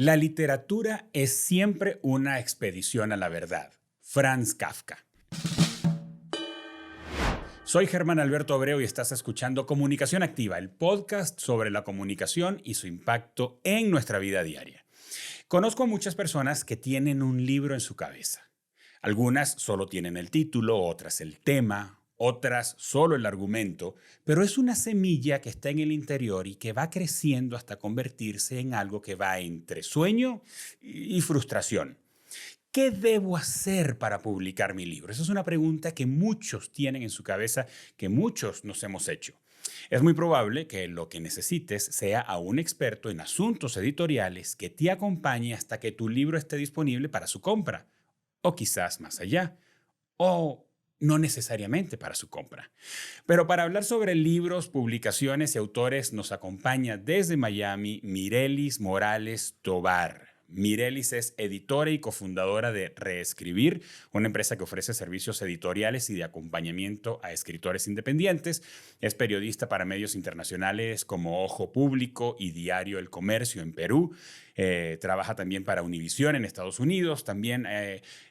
La literatura es siempre una expedición a la verdad. Franz Kafka. Soy Germán Alberto Abreu y estás escuchando Comunicación Activa, el podcast sobre la comunicación y su impacto en nuestra vida diaria. Conozco a muchas personas que tienen un libro en su cabeza. Algunas solo tienen el título, otras el tema, otras solo el argumento, pero es una semilla que está en el interior y que va creciendo hasta convertirse en algo que va entre sueño y frustración. ¿Qué debo hacer para publicar mi libro? Esa es una pregunta que muchos tienen en su cabeza, que muchos nos hemos hecho. Es muy probable que lo que necesites sea a un experto en asuntos editoriales que te acompañe hasta que tu libro esté disponible para su compra, o quizás más allá, o no necesariamente para su compra. Pero para hablar sobre libros, publicaciones y autores nos acompaña desde Miami Mirelis Morales Tovar. Mirelis es editora y cofundadora de Reescribir, una empresa que ofrece servicios editoriales y de acompañamiento a escritores independientes. Es periodista para medios internacionales como Ojo Público y Diario El Comercio en Perú. Trabaja también para Univisión en Estados Unidos. También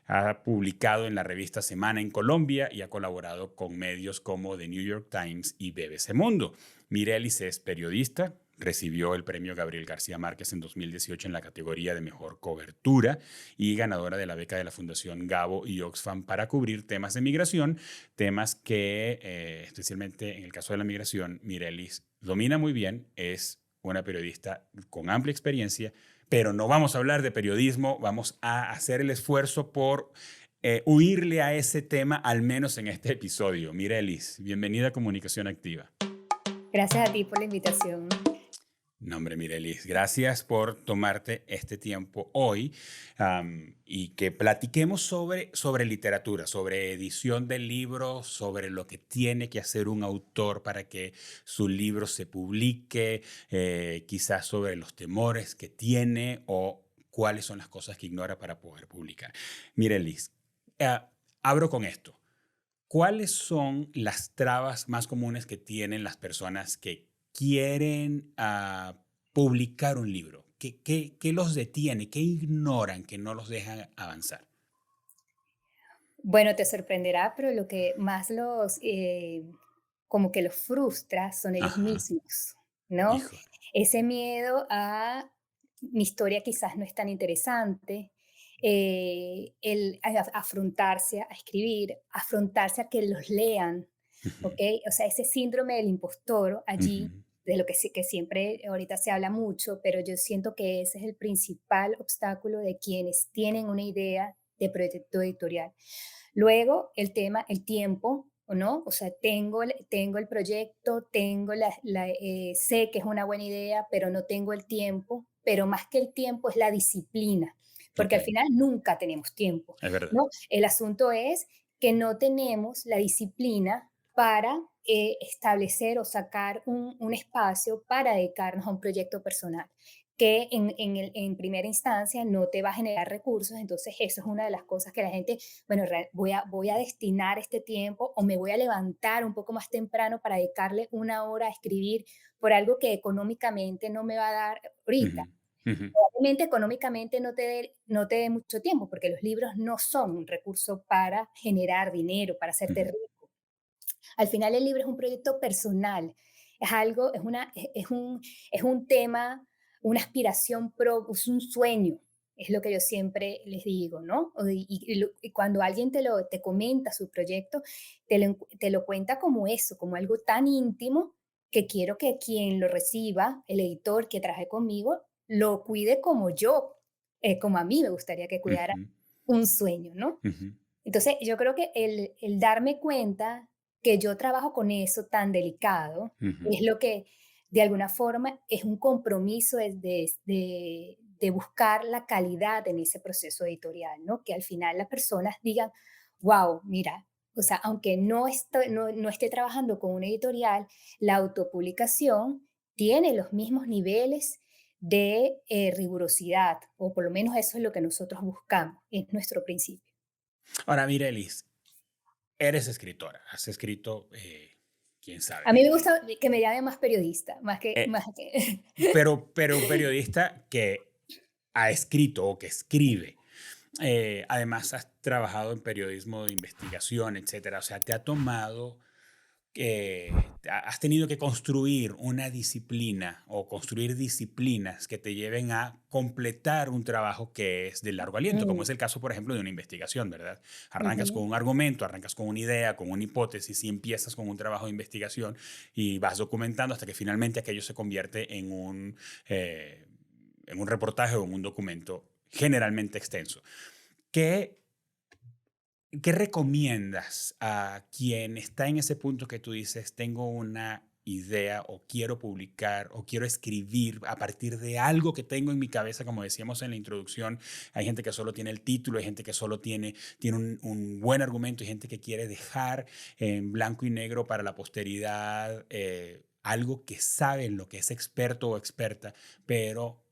ha publicado en la revista Semana en Colombia y ha colaborado con medios como The New York Times y BBC Mundo. Mirelis es periodista. Recibió el premio Gabriel García Márquez en 2018 en la categoría de Mejor Cobertura y ganadora de la beca de la Fundación Gabo y Oxfam para cubrir temas de migración, temas que, especialmente en el caso de la migración, Mirelis domina muy bien, es una periodista con amplia experiencia, pero no vamos a hablar de periodismo, vamos a hacer el esfuerzo por huirle a ese tema, al menos en este episodio. Mirelis, bienvenida a Comunicación Activa. Gracias a ti por la invitación. No, hombre, Mirelis, gracias por tomarte este tiempo hoy y que platiquemos sobre literatura, sobre edición de libros, sobre lo que tiene que hacer un autor para que su libro se publique, quizás sobre los temores que tiene o cuáles son las cosas que ignora para poder publicar. Mirelis, eh, abro con esto. ¿Cuáles son las trabas más comunes que tienen las personas que quieren publicar un libro? ¿Qué los detiene? ¿Qué ignoran que no los dejan avanzar? Bueno, te sorprenderá, pero lo que más como que los frustra son ellos Ajá, mismos, ¿no? hijo. Ese miedo a mi historia quizás no es tan interesante, afrontarse a escribir, afrontarse a que los lean, Ujú, ¿ok? O sea, ese síndrome del impostor allí, ujú, de lo que siempre ahorita se habla mucho, pero yo siento que ese es el principal obstáculo de quienes tienen una idea de proyecto editorial. Luego, el tiempo, ¿o no? O sea, tengo el proyecto, sé que es una buena idea, pero no tengo el tiempo, pero más que el tiempo es la disciplina, ok, porque al final nunca tenemos tiempo, es verdad. ¿no? El asunto es que no tenemos la disciplina para establecer o sacar un espacio para dedicarnos a un proyecto personal que en primera instancia no te va a generar recursos, entonces eso es una de las cosas que la gente, bueno, voy a destinar este tiempo o me voy a levantar un poco más temprano para dedicarle una hora a escribir por algo que económicamente no me va a dar ahorita. Ujú, ujú, Probablemente económicamente no te dé mucho tiempo, porque los libros no son un recurso para generar dinero, para hacerte ujú, rico. Al final el libro es un proyecto personal, es algo, es un tema, una aspiración, es un sueño, es lo que yo siempre les digo, ¿no? Y cuando alguien te comenta su proyecto, te lo cuenta como eso, como algo tan íntimo que quiero que quien lo reciba, el editor que traje conmigo, lo cuide como yo, como a mí me gustaría que cuidara ujú, un sueño, ¿no? ujú, Entonces, yo creo que el darme cuenta que yo trabajo con eso tan delicado ujú. es lo que, de alguna forma, es un compromiso de buscar la calidad en ese proceso editorial, ¿no? Que al final las personas digan, wow, mira, o sea, aunque no esté trabajando con una editorial, la autopublicación tiene los mismos niveles de rigurosidad, o por lo menos eso es lo que nosotros buscamos, es nuestro principio. Ahora, Mirelis, eres escritora, has escrito, quién A mí sabe, me gusta que me llame más periodista, eh, más que pero un periodista que ha escrito o que escribe. Además, has trabajado en periodismo de investigación, etcétera. O sea, te ha tomado has tenido que construir una disciplina o construir disciplinas que te lleven a completar un trabajo que es de largo aliento, como Mm, es el caso, por ejemplo, de una investigación, ¿verdad? Arrancas con ujú. un argumento, arrancas con una idea, con una hipótesis y empiezas con un trabajo de investigación y vas documentando hasta que finalmente aquello se convierte en un reportaje o en un documento generalmente extenso. ¿Qué ¿Qué recomiendas a quien está en ese punto que tú dices, tengo una idea o quiero publicar o quiero escribir a partir de algo que tengo en mi cabeza, como decíamos en la introducción? Hay gente que solo tiene el título, hay gente que solo tiene un buen argumento, hay gente que quiere dejar en blanco y negro para la posteridad algo que sabe en lo que es experto o experta, pero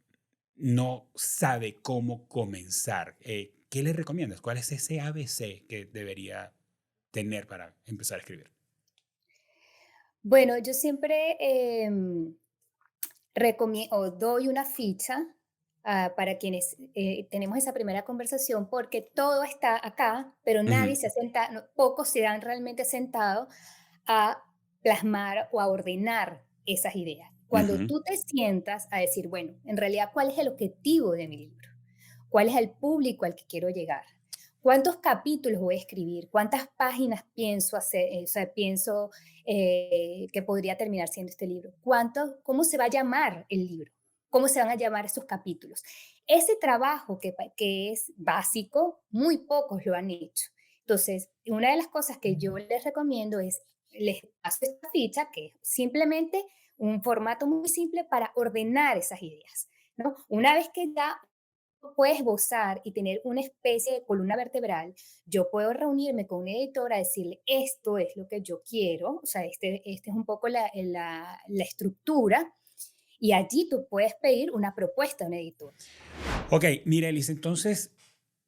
no sabe cómo comenzar. ¿Qué le recomiendas? ¿Cuál es ese ABC que debería tener para empezar a escribir? Bueno, yo siempre o doy una ficha para quienes tenemos esa primera conversación, porque todo está acá, pero nadie Ujú, se ha sentado, pocos se han realmente sentado a plasmar o a ordenar esas ideas. Cuando ujú. tú te sientas a decir, bueno, en realidad, ¿cuál es el objetivo de mi libro? ¿Cuál es el público al que quiero llegar? ¿Cuántos capítulos voy a escribir? ¿Cuántas páginas pienso hacer? O sea, pienso que podría terminar siendo este libro. ¿Cómo se va a llamar el libro? ¿Cómo se van a llamar esos capítulos? Ese trabajo que es básico, muy pocos lo han hecho. Entonces, una de las cosas que yo les recomiendo es, les paso esta ficha, que es simplemente un formato muy simple para ordenar esas ideas. ¿No? Una vez que ya puedes esbozar y tener una especie de columna vertebral, yo puedo reunirme con un editor a decirle, esto es lo que yo quiero, o sea, este es un poco la estructura, y allí tú puedes pedir una propuesta a un editor. Ok, mira, Elisa, entonces,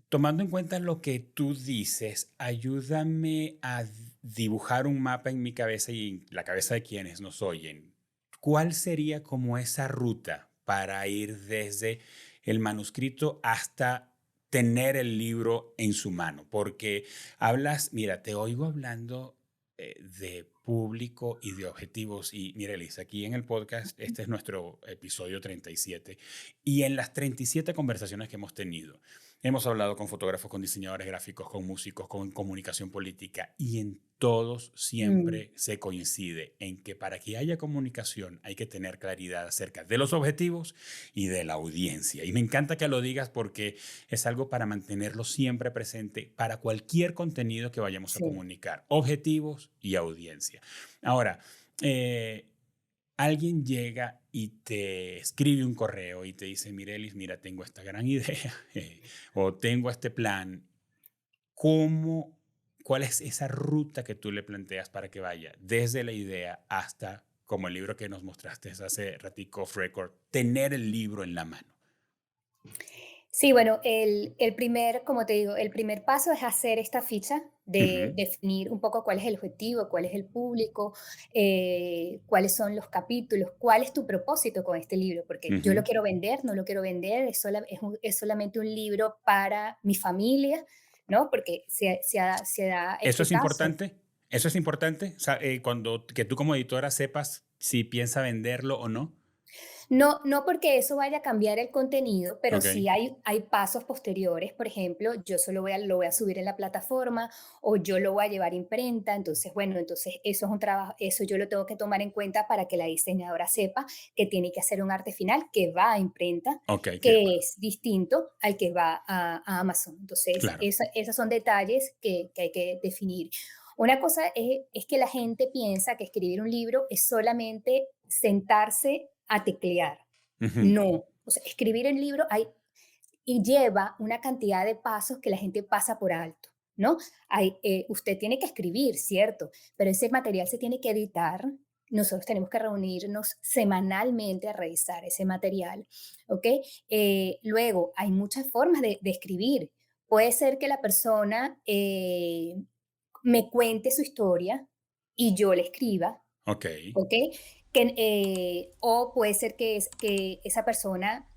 tomando en cuenta lo que tú dices, ayúdame a dibujar un mapa en mi cabeza y en la cabeza de quienes nos oyen. ¿Cuál sería como esa ruta para ir desde el manuscrito hasta tener el libro en su mano? Porque hablas, mira, te oigo hablando de público y de objetivos. Y mira, Elisa, aquí en el podcast, este es nuestro episodio 37. Y en las 37 conversaciones que hemos tenido, hemos hablado con fotógrafos, con diseñadores gráficos, con músicos, con comunicación política y en todos Mm, siempre se coincide en que para que haya comunicación hay que tener claridad acerca de los objetivos y de la audiencia. Y me encanta que lo digas porque es algo para mantenerlo siempre presente para cualquier contenido que vayamos a sí. comunicar. Objetivos y audiencia. Ahora, eh, alguien llega y te escribe un correo y te dice, Mirelis, mira, tengo esta gran idea o tengo este plan. ¿Cómo, cuál es esa ruta que tú le planteas para que vaya desde la idea hasta, como el libro que nos mostraste hace ratico, off record, tener el libro en la mano? Sí, bueno, como te digo, el primer paso es hacer esta ficha de Ujú, definir un poco cuál es el objetivo, cuál es el público, cuáles son los capítulos, cuál es tu propósito con este libro, porque yo lo ujú. quiero vender, no lo quiero vender, es solamente un libro para mi familia, ¿no? Porque se da ¿Eso este es caso. importante? ¿Eso es importante? O sea, cuando que tú como editora sepas si piensa venderlo o no. No, no porque eso vaya a cambiar el contenido, pero Ok, sí hay pasos posteriores. Por ejemplo, yo solo lo voy a subir en la plataforma o yo lo voy a llevar a imprenta. Entonces, bueno, entonces eso es un trabajo, eso yo lo tengo que tomar en cuenta para que la diseñadora sepa que tiene que hacer un arte final que va a imprenta, ok, de que acuerdo. es distinto al que va a Amazon. Entonces, Claro. esos son detalles que hay que definir. Una cosa es que la gente piensa que escribir un libro es solamente sentarse a teclear. Ujú, No, o sea, escribir el libro y lleva una cantidad de pasos que la gente pasa por alto, ¿no? Usted tiene que escribir, cierto, pero ese material se tiene que editar. Nosotros tenemos que reunirnos semanalmente a revisar ese material, ¿ok? Luego, hay muchas formas de escribir. Puede ser que la persona me cuente su historia y yo le escriba, ok. ¿ok? O puede ser que esa persona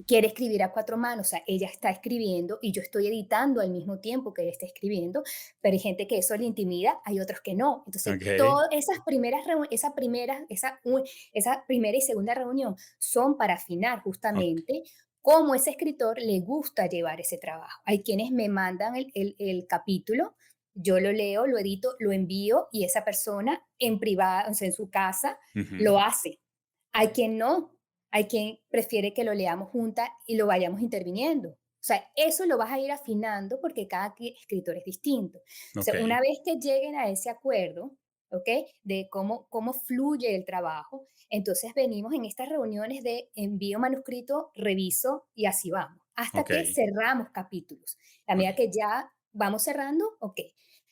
quiere escribir a cuatro manos, o sea, ella está escribiendo y yo estoy editando al mismo tiempo que ella está escribiendo, pero hay gente que eso le intimida, hay otros que no. Entonces, Ok, todas esas primeras, esa primera y segunda reunión son para afinar ok, justamente cómo ese escritor le gusta llevar ese trabajo. Hay quienes me mandan el capítulo, yo lo leo, lo edito, lo envío y esa persona en privado, o sea, en su casa, ujú, lo hace. Hay quien no, hay quien prefiere que lo leamos juntas y lo vayamos interviniendo. O sea, eso lo vas a ir afinando porque cada escritor es distinto. ok, Entonces, una vez que lleguen a ese acuerdo, ¿ok? De cómo fluye el trabajo, entonces venimos en estas reuniones de envío manuscrito, reviso y así vamos, hasta ok, que cerramos capítulos. A ok. medida que ya vamos cerrando, ok.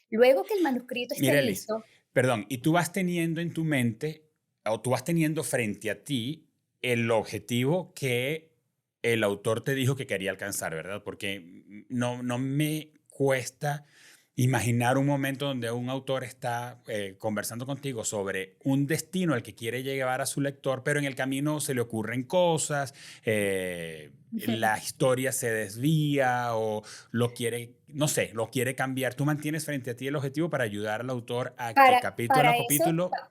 Luego que el manuscrito esté Mirelis, listo, perdón, y tú vas teniendo en tu mente o tú vas teniendo frente a ti el objetivo que el autor te dijo que quería alcanzar, ¿verdad? Porque no me cuesta imaginar un momento donde un autor está conversando contigo sobre un destino al que quiere llevar a su lector, pero en el camino se le ocurren cosas, la historia se desvía o lo quiere, no sé, lo quiere cambiar. Tú mantienes frente a ti el objetivo para ayudar al autor a que capítulo a para eso, capítulo,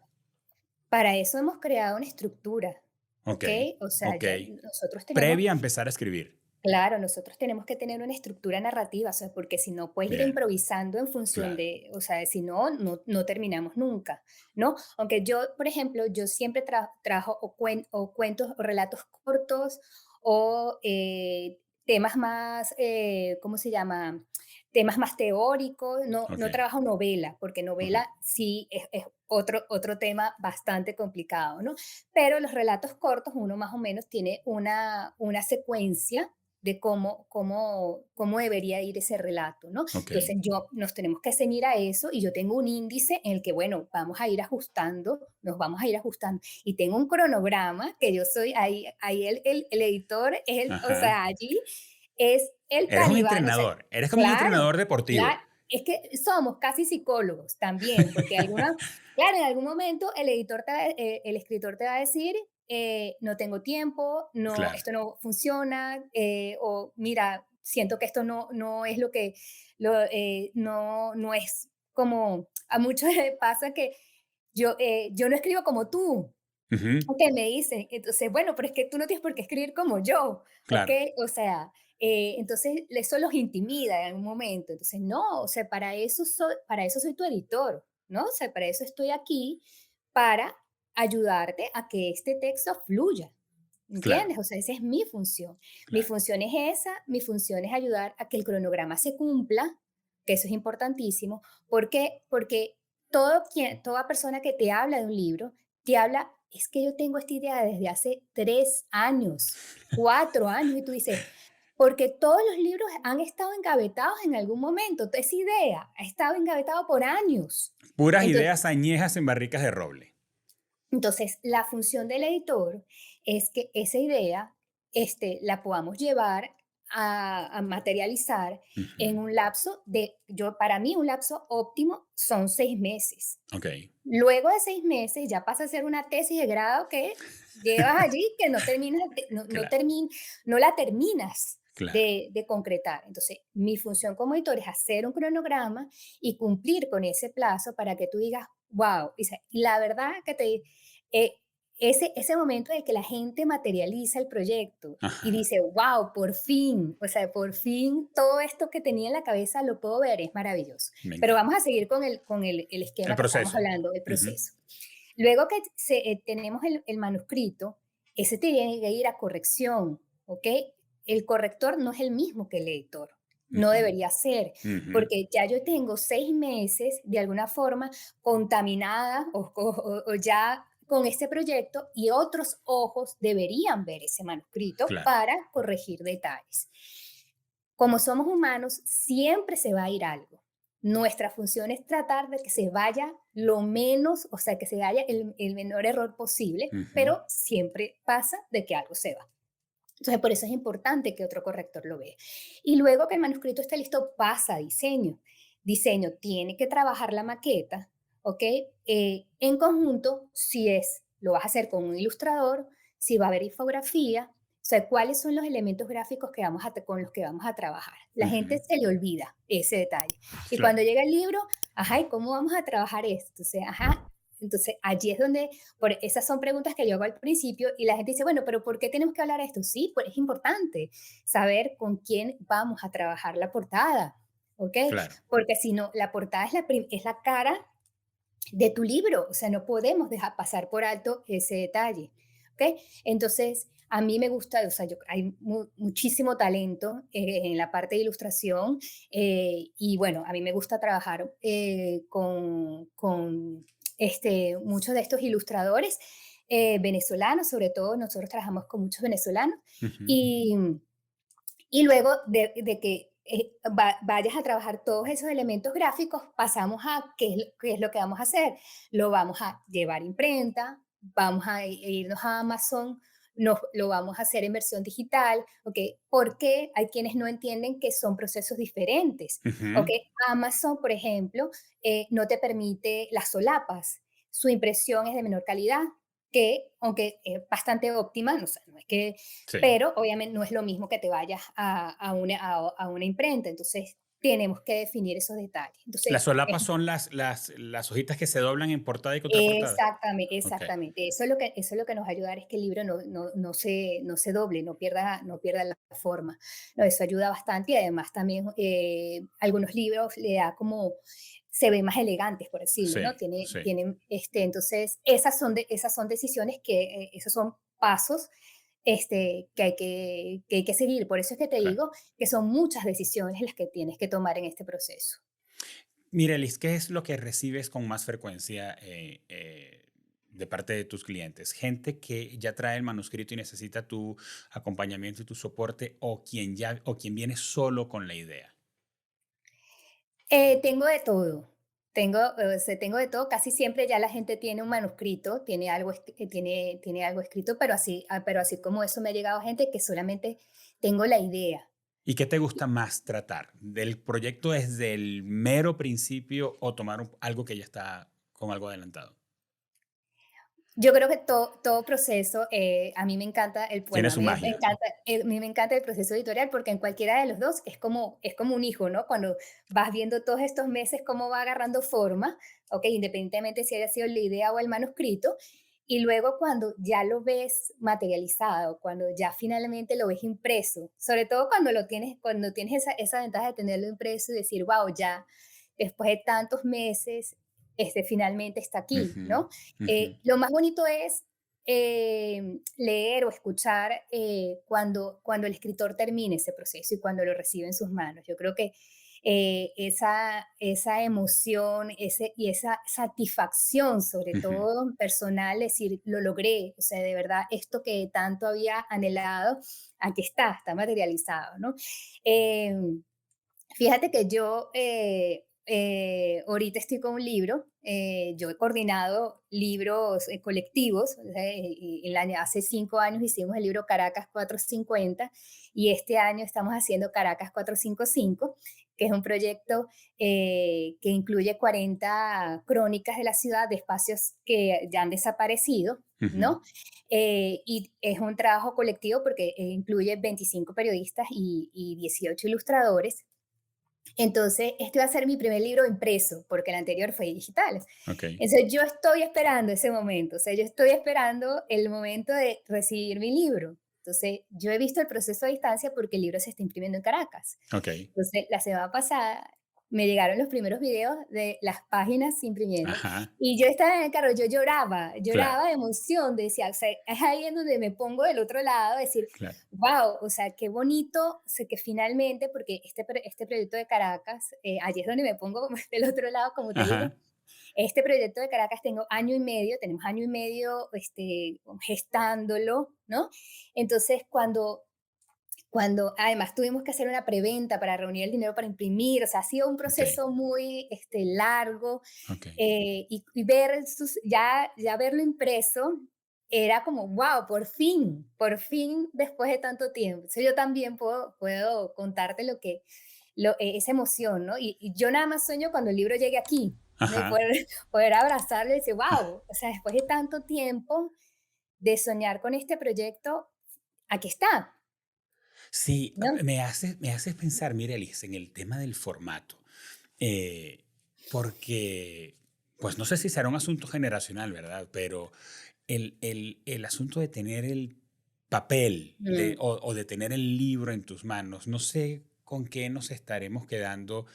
para eso hemos creado una estructura, ok, ¿ok? O sea, ok, ya nosotros tenemos, previa a empezar a escribir. claro, nosotros tenemos que tener una estructura narrativa, o sea, porque si no puedes ir Bien, improvisando en función claro, de, o sea, si no, no terminamos nunca, ¿no? Aunque yo, por ejemplo, yo siempre trabajo o cuentos o relatos cortos o temas más, ¿cómo se llama? Temas más teóricos, ok, no trabajo novela, porque ujú, novela sí es otro tema bastante complicado, ¿no? Pero los relatos cortos, uno más o menos tiene una secuencia de cómo debería ir ese relato, ¿no? ok. Entonces, nos tenemos que ceñir a eso y yo tengo un índice en el que, bueno, vamos a ir ajustando, nos vamos a ir ajustando. Y tengo un cronograma que yo soy, ahí el editor, o Ajá. sea, allí es el talibán, o sea, Eres como un claro, entrenador claro, deportivo. es que somos casi psicólogos también, porque claro, en algún momento el escritor te va a decir, no tengo tiempo, no, Claro. esto no funciona, o mira, siento que esto no es lo que, no es como, a muchos les pasa que yo no escribo como tú, Ujú, que me dicen, entonces, bueno, pero es que tú no tienes por qué escribir como yo, ¿ok? claro, O sea, entonces eso los intimida en algún momento, entonces no, o sea, para eso soy tu editor, ¿no? O sea, para eso estoy aquí, para ayudarte a que este texto fluya. claro, ¿Entiendes? O sea, esa es mi función. Mi claro. función es esa, mi función es ayudar a que el cronograma se cumpla, que eso es importantísimo. ¿Por qué? Porque toda persona que te habla de un libro, te habla, es que yo tengo esta idea desde hace 3 años, 4 años, y tú dices, porque todos los libros han estado engavetados en algún momento, esa idea ha estado engavetada por años. Puras Entonces, ideas añejas en barricas de roble. entonces, la función del editor es que esa idea la podamos llevar a materializar Ujú, en un lapso para mí un lapso óptimo son 6 meses. ok, Luego de 6 meses ya pasa a ser una tesis de grado que llevas allí que no, terminas, claro, no la terminas claro, de concretar. Entonces, mi función como editor es hacer un cronograma y cumplir con ese plazo para que tú digas, wow, la verdad que eh, ese momento en el que la gente materializa el proyecto y ajá, dice, wow, por fin, o sea, por fin todo esto que tenía en la cabeza lo puedo ver, es maravilloso. me Pero encanta. vamos a seguir con el El esquema que estamos proceso. hablando, el Ujú, proceso. Luego que tenemos el manuscrito, ese tiene que ir a corrección, ¿ok? El corrector no es el mismo que el editor. No ujú, debería ser, ujú, porque ya yo tengo 6 meses de alguna forma contaminada o ya con este proyecto y otros ojos deberían ver ese manuscrito claro, para corregir detalles. Como somos humanos, siempre se va a ir algo. Nuestra función es tratar de que se vaya lo menos, o sea, que se vaya el menor error posible, ujú, pero siempre pasa de que algo se va. Entonces, por eso es importante que otro corrector lo vea. Y luego que el manuscrito esté listo, pasa a diseño. Diseño tiene que trabajar la maqueta, ¿ok? En conjunto, si lo vas a hacer con un ilustrador, si va a haber infografía, sea, ¿cuáles son los elementos gráficos que con los que vamos a trabajar? La gente Ujú. se le olvida ese detalle. Y Claro. cuando llega el libro, ajá, ¿y cómo vamos a trabajar esto? Entonces, ajá, entonces allí es donde, esas son preguntas que yo hago al principio y la gente dice, bueno, pero ¿por qué tenemos que hablar de esto? Sí, pues es importante saber con quién vamos a trabajar la portada, ¿ok? Claro. Porque si no, la portada es la cara de tu libro, o sea, no podemos dejar pasar por alto ese detalle, ¿ok? Entonces, a mí me gusta, o sea, hay muchísimo talento en la parte de ilustración y bueno, a mí me gusta trabajar con muchos de estos ilustradores venezolanos, sobre todo nosotros trabajamos con muchos venezolanos Ujú. y, y luego de que vayas a trabajar todos esos elementos gráficos, pasamos a qué es lo que vamos a hacer. Lo vamos a llevar a imprenta, vamos a irnos a Amazon, lo vamos a hacer en versión digital, ¿ok? Porque hay quienes no entienden que son procesos diferentes, ¿ok? Ujú. Amazon, por ejemplo, no te permite las solapas, su impresión es de menor calidad, que aunque es bastante óptima, no, sé, no es que Sí. pero obviamente no es lo mismo que te vayas a una imprenta, entonces tenemos que definir esos detalles. Las Entonces, solapas son las hojitas que se doblan en portada y contraportada. exactamente, Okey. exactamente. Eso es lo que nos va a ayudar es que el libro no se doble, no pierda la forma. No, eso ayuda bastante y además también algunos libros le da como, se ven más elegantes, por decirlo, ¿no? Sí, sí, Tienen, entonces, esas son decisiones esos son pasos que hay que seguir. Por eso es que te claro. digo que son muchas decisiones las que tienes que tomar en este proceso. Mirelis, ¿qué es lo que recibes con más frecuencia, de parte de tus clientes? ¿Gente que ya trae el manuscrito y necesita tu acompañamiento y tu soporte, o quien viene solo con la idea? Tengo de todo. Tengo de todo. Casi siempre ya la gente tiene un manuscrito, tiene algo escrito, pero así como eso me ha llegado gente que solamente tengo la idea. ¿Y qué te gusta más tratar? ¿Del proyecto desde el mero principio o tomar algo que ya está con algo adelantado? Yo creo que todo proceso, a mí me encanta Tiene su magia. a mí me encanta el proceso editorial porque en cualquiera de los dos es como un hijo, ¿no? Cuando vas viendo todos estos meses cómo va agarrando forma, ¿ok? Independientemente si haya sido la idea o el manuscrito, y luego cuando ya lo ves materializado, cuando ya finalmente lo ves impreso, sobre todo cuando tienes esa ventaja de tenerlo impreso y decir, wow, ya después de tantos meses, finalmente está aquí, Ujú, ¿no? ujú. Lo más bonito es leer o escuchar cuando el escritor termine ese proceso y cuando lo recibe en sus manos. Yo creo que esa emoción y esa satisfacción, sobre Ujú. todo personal, decir, lo logré, o sea, de verdad, esto que tanto había anhelado, aquí está materializado, ¿no? Eh, Fíjate que yo ahorita estoy con un libro, yo he coordinado libros colectivos, o sea, hace 5 años hicimos el libro Caracas 450 y este año estamos haciendo Caracas 455, que es un proyecto que incluye 40 crónicas de la ciudad, de espacios que ya han desaparecido, Ujú. ¿no? Y es un trabajo colectivo porque incluye 25 periodistas y 18 ilustradores. Entonces, este va a ser mi primer libro impreso, porque el anterior fue digital. Okey. Entonces, yo estoy esperando ese momento, o sea, yo estoy esperando el momento de recibir mi libro. Entonces, yo he visto el proceso a distancia porque el libro se está imprimiendo en Caracas. Okey. Entonces, la semana pasada me llegaron los primeros videos de las páginas imprimiendo Ajá. y yo estaba en el carro, yo Claro, lloraba de emoción, decía, o sea, es ahí en donde me pongo del otro lado, decir, claro. wow, o sea, qué bonito, sé que finalmente, porque este proyecto de Caracas, allí es donde me pongo como del otro lado, como te digo, Ajá. este proyecto de Caracas tenemos año y medio gestándolo, ¿no? Entonces, cuando además tuvimos que hacer una preventa para reunir el dinero para imprimir, o sea, ha sido un Okey, proceso muy largo okey. y ya verlo impreso era como, wow, por fin después de tanto tiempo. Entonces yo también puedo contarte esa emoción, ¿no? Y yo nada más sueño cuando el libro llegue aquí, ¿no? Y Ajá. poder abrazarlo y decir, wow, o sea, después de tanto tiempo de soñar con este proyecto, aquí está, Sí, ¿no? me haces pensar, Mirelis, en el tema del formato. Eh, porque, pues no sé si será un asunto generacional, ¿verdad? Pero el asunto de tener el papel Mm, o de tener el libro en tus manos, no sé con qué nos estaremos quedando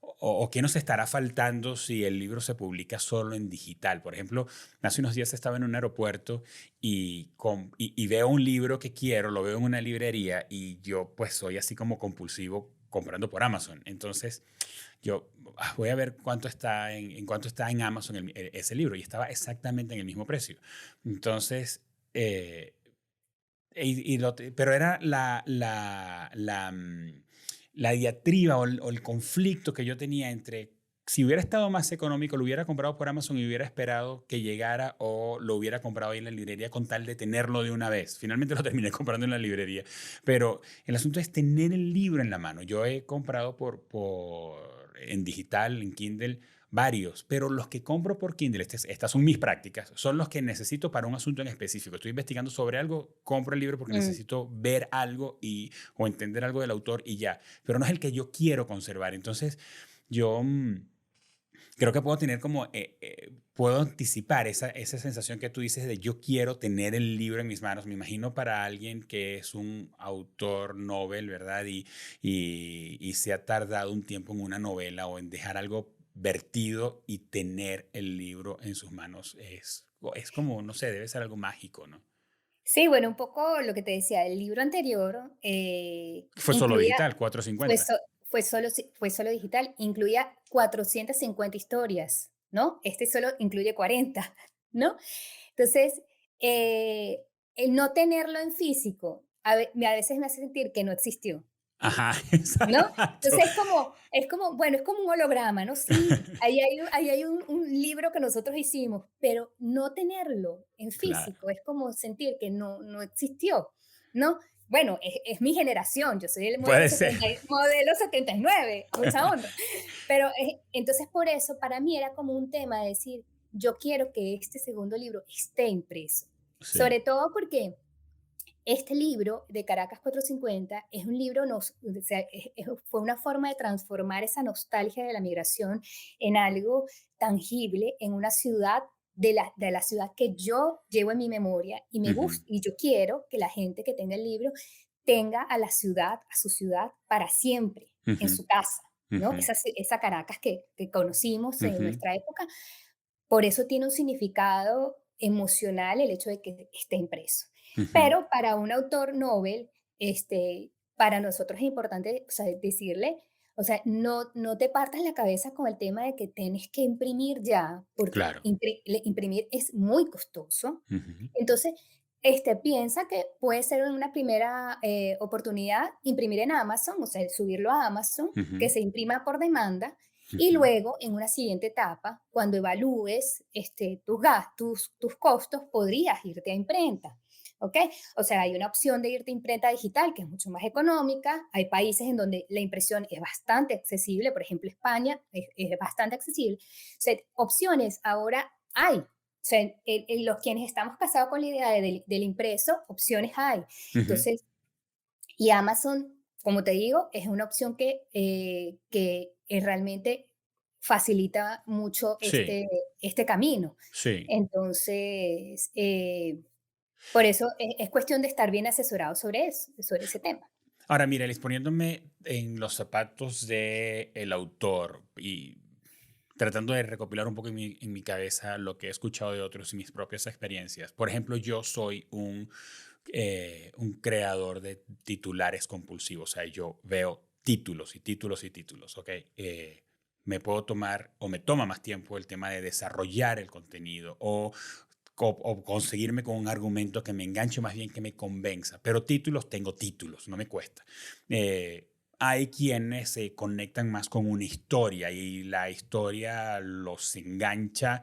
o qué nos estará faltando si el libro se publica solo en digital. Por ejemplo, hace unos días estaba en un aeropuerto y veo un libro que quiero, lo veo en una librería y yo pues soy así como compulsivo comprando por Amazon. Entonces yo voy a ver cuánto está en cuánto está en Amazon ese libro y estaba exactamente en el mismo precio. Entonces, eh, pero era la diatriba o el conflicto que yo tenía entre si hubiera estado más económico, lo hubiera comprado por Amazon y hubiera esperado que llegara o lo hubiera comprado ahí en la librería con tal de tenerlo de una vez. Finalmente lo terminé comprando en la librería, pero el asunto es tener el libro en la mano. Yo he comprado en digital, en Kindle, varios, pero los que compro por Kindle, estas son mis prácticas, son los que necesito para un asunto en específico. Estoy investigando sobre algo, compro el libro porque mm. necesito ver algo o entender algo del autor y ya, pero no es el que yo quiero conservar. Entonces, yo creo que puedo tener puedo anticipar esa sensación que tú dices de yo quiero tener el libro en mis manos. Me imagino para alguien que es un autor novel, ¿verdad? Y se ha tardado un tiempo en una novela o en dejar algo vertido y tener el libro en sus manos es como, no sé, debe ser algo mágico, ¿no? Sí, bueno, un poco lo que te decía, el libro anterior Fue solo incluía, digital, fue, 450. so- fue solo digital, incluía 450 historias, ¿no? Este solo incluye 40, ¿no? Entonces, el no tenerlo en físico a veces me hace sentir que no existió. Ajá, ¿No? exacto. Entonces es como, bueno, es como un holograma, ¿no? Sí, ahí hay un libro que nosotros hicimos, pero no tenerlo en Claro. físico es como sentir que no existió, ¿no? Bueno, es mi generación, yo soy el modelo Puede ser. 70 modelo 79, mucha honra. Pero, entonces por eso para mí era como un tema de decir, yo quiero que este segundo libro esté impreso, Sí. sobre todo porque este libro de Caracas 450 es un libro, o sea, fue una forma de transformar esa nostalgia de la migración en algo tangible, en una ciudad de la ciudad que yo llevo en mi memoria y me Ujú, gusta, y yo quiero que la gente que tenga el libro tenga a la ciudad, a su ciudad para siempre, en ujú, su casa, ¿no? ujú, Esa Caracas que conocimos en ujú, nuestra época, por eso tiene un significado emocional el hecho de que esté impreso. ujú. Pero para un autor novel, para nosotros es importante, o sea, decirle, o sea, no te partas la cabeza con el tema de que tienes que imprimir ya, porque Claro. imprimir es muy costoso. Ujú, Entonces, piensa que puede ser una primera oportunidad imprimir en Amazon, o sea, subirlo a Amazon, que ujú, se imprima por demanda, y ujú. luego, en una siguiente etapa, cuando evalúes tus gastos, tus costos, podrías irte a imprenta. ¿Ok? O sea, hay una opción de irte a imprenta digital que es mucho más económica. Hay países en donde la impresión es bastante accesible, por ejemplo, España es bastante accesible. O sea, opciones ahora hay. O sea, en los quienes estamos casados con la idea del impreso, opciones hay. Ujú. Entonces, y Amazon, como te digo, es una opción que realmente facilita mucho Sí, este camino. sí. Entonces, por eso es cuestión de estar bien asesorado sobre eso, sobre ese tema. Ahora, mira, Elis, poniéndome en los zapatos del autor y tratando de recopilar un poco en mi cabeza lo que he escuchado de otros y mis propias experiencias. Por ejemplo, yo soy un creador de titulares compulsivos. O sea, yo veo títulos y títulos y títulos, ¿ok? Me puedo tomar o me toma más tiempo el tema de desarrollar el contenido o conseguirme con un argumento que me enganche más bien que me convenza. Pero títulos, tengo títulos, no me cuesta. Hay quienes se conectan más con una historia y la historia los engancha.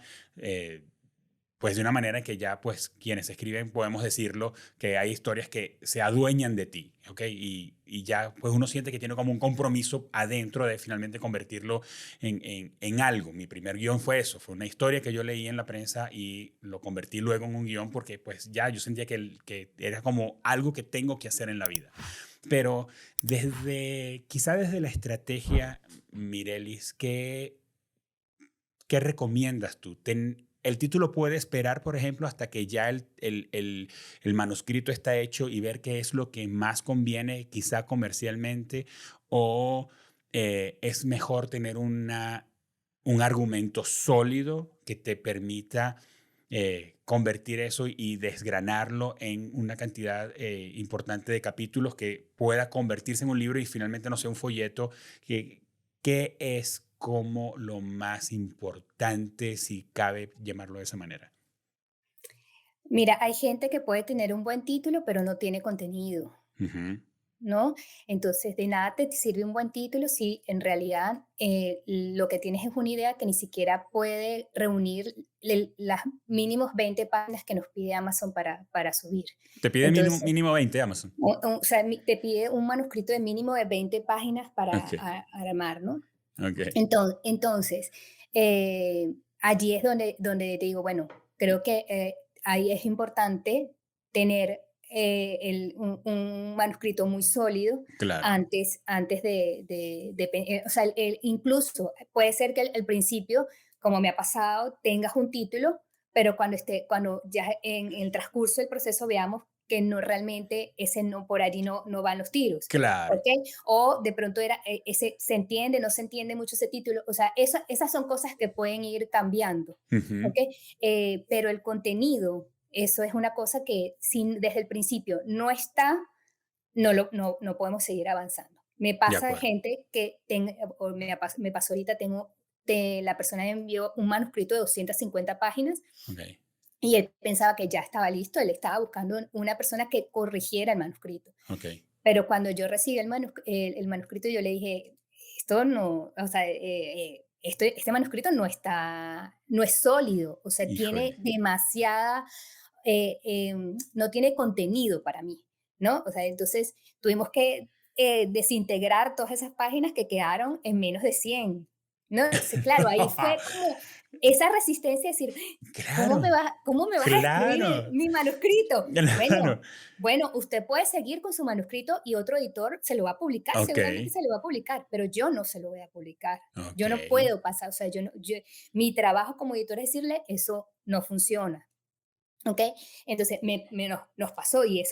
pues de una manera que ya pues quienes escriben podemos decirlo, que hay historias que se adueñan de ti, ¿ok? Y ya pues uno siente que tiene como un compromiso adentro de finalmente convertirlo en algo. Mi primer guión fue eso, fue una historia que yo leí en la prensa y lo convertí luego en un guión porque pues ya yo sentía que era como algo que tengo que hacer en la vida. Pero quizá desde la estrategia, Mirelis, ¿qué recomiendas tú? El título puede esperar, por ejemplo, hasta que ya el manuscrito está hecho y ver qué es lo que más conviene, quizá comercialmente, o es mejor tener un argumento sólido que te permita convertir eso y desgranarlo en una cantidad importante de capítulos que pueda convertirse en un libro y finalmente no sea un folleto. ¿Qué es como lo más importante, si cabe llamarlo de esa manera? Mira, hay gente que puede tener un buen título, pero no tiene contenido, Ujú. ¿no? Entonces, de nada te sirve un buen título si en realidad lo que tienes es una idea que ni siquiera puede reunir las mínimos 20 páginas que nos pide Amazon para subir. Te pide mínimo, Entonces, mínimo 20 Amazon. o sea, te pide un manuscrito de mínimo de 20 páginas para Ok, armar, ¿no? ok. Entonces, allí es donde te digo, bueno, creo que ahí es importante tener un manuscrito muy sólido Claro, antes o sea, incluso puede ser que al principio, como me ha pasado, tengas un título, pero cuando ya en el transcurso del proceso veamos que no realmente ese no, por allí no van los tiros. claro. ¿Ok? O de pronto se entiende, no se entiende mucho ese título, o sea, esas son cosas que pueden ir cambiando, Ujú. ¿ok? Pero el contenido, eso es una cosa que desde el principio no está, no podemos seguir avanzando. Me De pasa de acuerdo. gente o me pasó ahorita, la persona me envió un manuscrito de 250 páginas Ok, y él pensaba que ya estaba listo, él estaba buscando una persona que corrigiera el manuscrito. ok. Pero cuando yo recibí el manuscrito, yo le dije, esto no, o sea, este manuscrito no es sólido, o sea, tiene Híjole. demasiada, no tiene contenido para mí, ¿no? O sea, entonces tuvimos que desintegrar todas esas páginas que quedaron en menos de 100, ¿no? Entonces, claro, ahí fue como esa resistencia de decir, Claro, cómo me vas a destruir claro, mi manuscrito? claro. Bueno, usted puede seguir con su manuscrito y otro editor se lo va a publicar, Ok, seguramente se lo va a publicar, pero yo no se lo voy a publicar. ok. Yo no puedo pasar, o sea, mi trabajo como editor es decirle, eso no funciona. ¿Ok? Entonces nos pasó y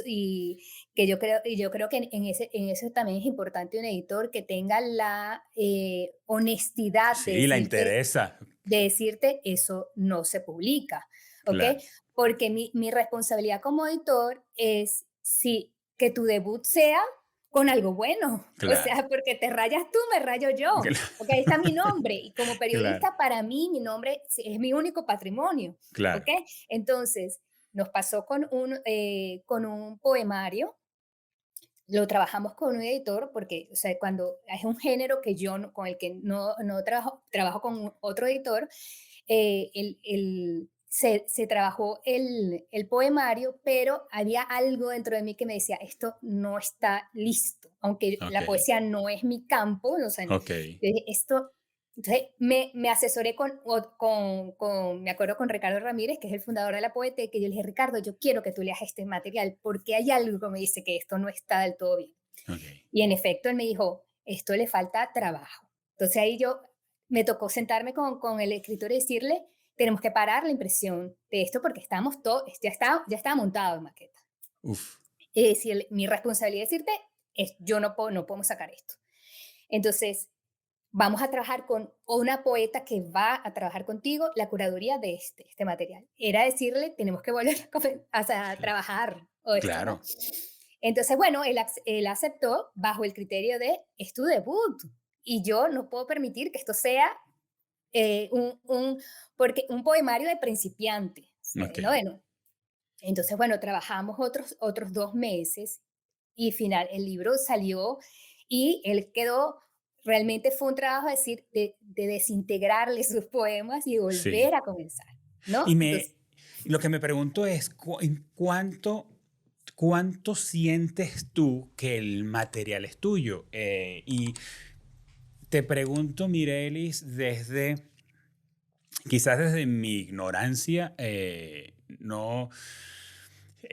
yo creo que en eso también es importante un editor que tenga la honestidad Sí, la interesa. de decirte eso no se publica, ¿ok? Claro, Porque mi responsabilidad como editor es que tu debut sea con algo bueno, o claro, sea, porque te rayas tú, me rayo yo, porque ahí está mi nombre y como claro, periodista para mí mi nombre es mi único patrimonio, ¿ok? claro. Entonces, nos pasó con un poemario, lo trabajamos con un editor porque, o sea, cuando es un género que con el que no trabajo con otro editor, se trabajó el poemario, pero había algo dentro de mí que me decía, esto no está listo, aunque Ok, la poesía no es mi campo, o sea, yo ok. dije, esto. Entonces me asesoré me acuerdo con Ricardo Ramírez, que es el fundador de la Poeteca, y yo le dije, Ricardo, yo quiero que tú leas este material, porque hay algo que me dice que esto no está del todo bien. Ok. Y en efecto, él me dijo, esto le falta trabajo. Entonces ahí me tocó sentarme con el escritor y decirle, tenemos que parar la impresión de esto porque ya está montado en maqueta. Uf. Es decir, mi responsabilidad es decirte, no podemos sacar esto. Entonces, vamos a trabajar con una poeta que va a trabajar contigo la curaduría de este material. Era decirle, tenemos que volver a trabajar o esto, ¿no? Claro, Entonces, bueno, él aceptó bajo el criterio de, es tu debut y yo no puedo permitir que esto sea eh, un, un, porque un poemario de principiante, ok. ¿no? Bueno, entonces, bueno, trabajamos otros 2 meses y el libro salió y él quedó, realmente fue un trabajo de desintegrarle sus poemas y Sí. volver a comenzar, ¿no? Y me, Entonces, Lo que me pregunto es, ¿en cuánto sientes tú que el material es tuyo? Y te pregunto, Mirelis, quizás desde mi ignorancia, no,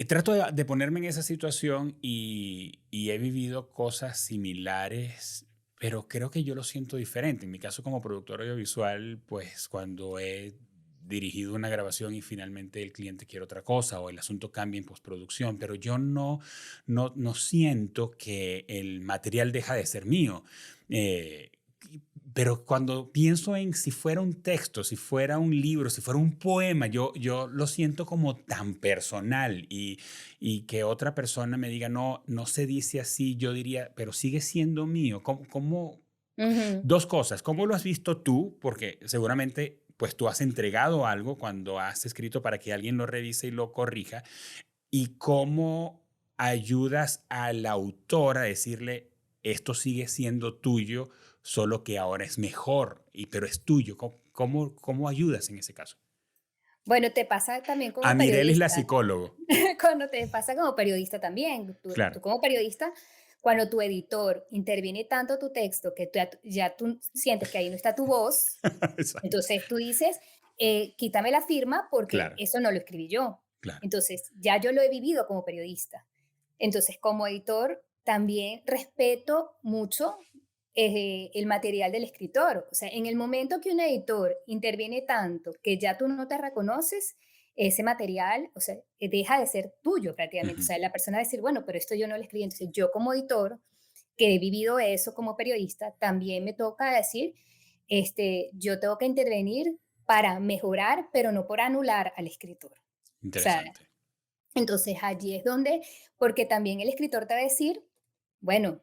trato de ponerme en esa situación y he vivido cosas similares, pero creo que yo lo siento diferente. En mi caso, como productor audiovisual, pues cuando he dirigido una grabación y finalmente el cliente quiere otra cosa o el asunto cambia en postproducción, pero yo no siento que el material deja de ser mío. Eh, pero cuando pienso en si fuera un texto, si fuera un libro, si fuera un poema, yo lo siento como tan personal y que otra persona me diga, no, no se dice así, yo diría, pero sigue siendo mío. Ujú. Dos cosas, ¿cómo lo has visto tú? Porque seguramente pues tú has entregado algo cuando has escrito para que alguien lo revise y lo corrija. ¿Y cómo ayudas al autor a decirle, esto sigue siendo tuyo, solo que ahora es mejor, pero es tuyo? ¿Cómo ayudas en ese caso? Bueno, te pasa también A como Mirelis, la periodista. psicólogo. Cuando te pasa como periodista también, tú Claro. como periodista, cuando tu editor interviene tanto tu texto que ya tú sientes que ahí no está tu voz, Exacto. entonces tú dices, quítame la firma porque Claro, eso no lo escribí yo. claro. Entonces ya yo lo he vivido como periodista. Entonces como editor también respeto mucho el material del escritor. O sea, en el momento que un editor interviene tanto que ya tú no te reconoces, ese material, o sea, deja de ser tuyo prácticamente. O Ujú. sea, la persona va a decir, bueno, pero esto yo no lo escribí. Entonces, yo como editor, que he vivido eso como periodista, también me toca decir, yo tengo que intervenir para mejorar, pero no por anular al escritor. O sea, Interesante. entonces allí es donde, porque también el escritor te va a decir, bueno,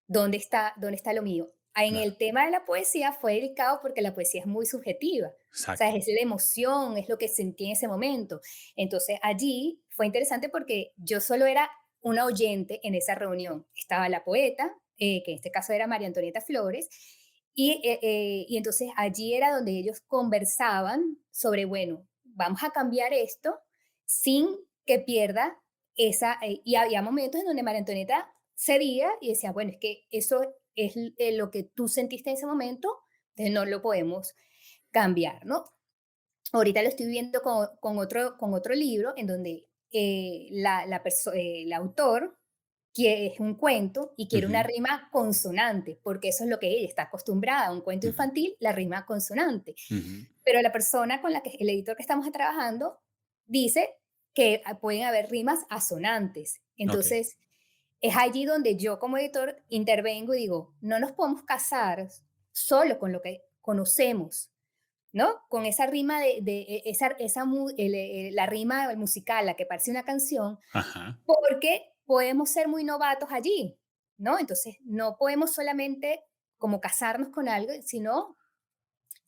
¿dónde está lo mío? En Claro. el tema de la poesía fue delicado porque la poesía es muy subjetiva. O sea, Exacto. es la emoción, es lo que sentí en ese momento. Entonces, allí fue interesante porque yo solo era una oyente en esa reunión. Estaba la poeta, que en este caso era María Antonieta Flores, y entonces allí era donde ellos conversaban sobre, bueno, vamos a cambiar esto sin que pierda y había momentos en donde María Antonieta cedía y decía, bueno, es que eso es lo que tú sentiste en ese momento, entonces no lo podemos cambiar, ¿no? Ahorita lo estoy viendo con otro libro en donde el autor que es un cuento y quiere una Ujú, rima consonante, porque eso es lo que ella está acostumbrada, un cuento ujú, infantil, la rima consonante. ujú. Pero la persona con la que, el editor que estamos trabajando, dice que pueden haber rimas asonantes. Ok. Entonces, es allí donde yo como editor intervengo y digo, no nos podemos casar solo con lo que conocemos, ¿no? Con esa rima la rima musical, la que parece una canción, Ajá. porque podemos ser muy novatos allí, ¿no? Entonces, no podemos solamente como casarnos con algo, sino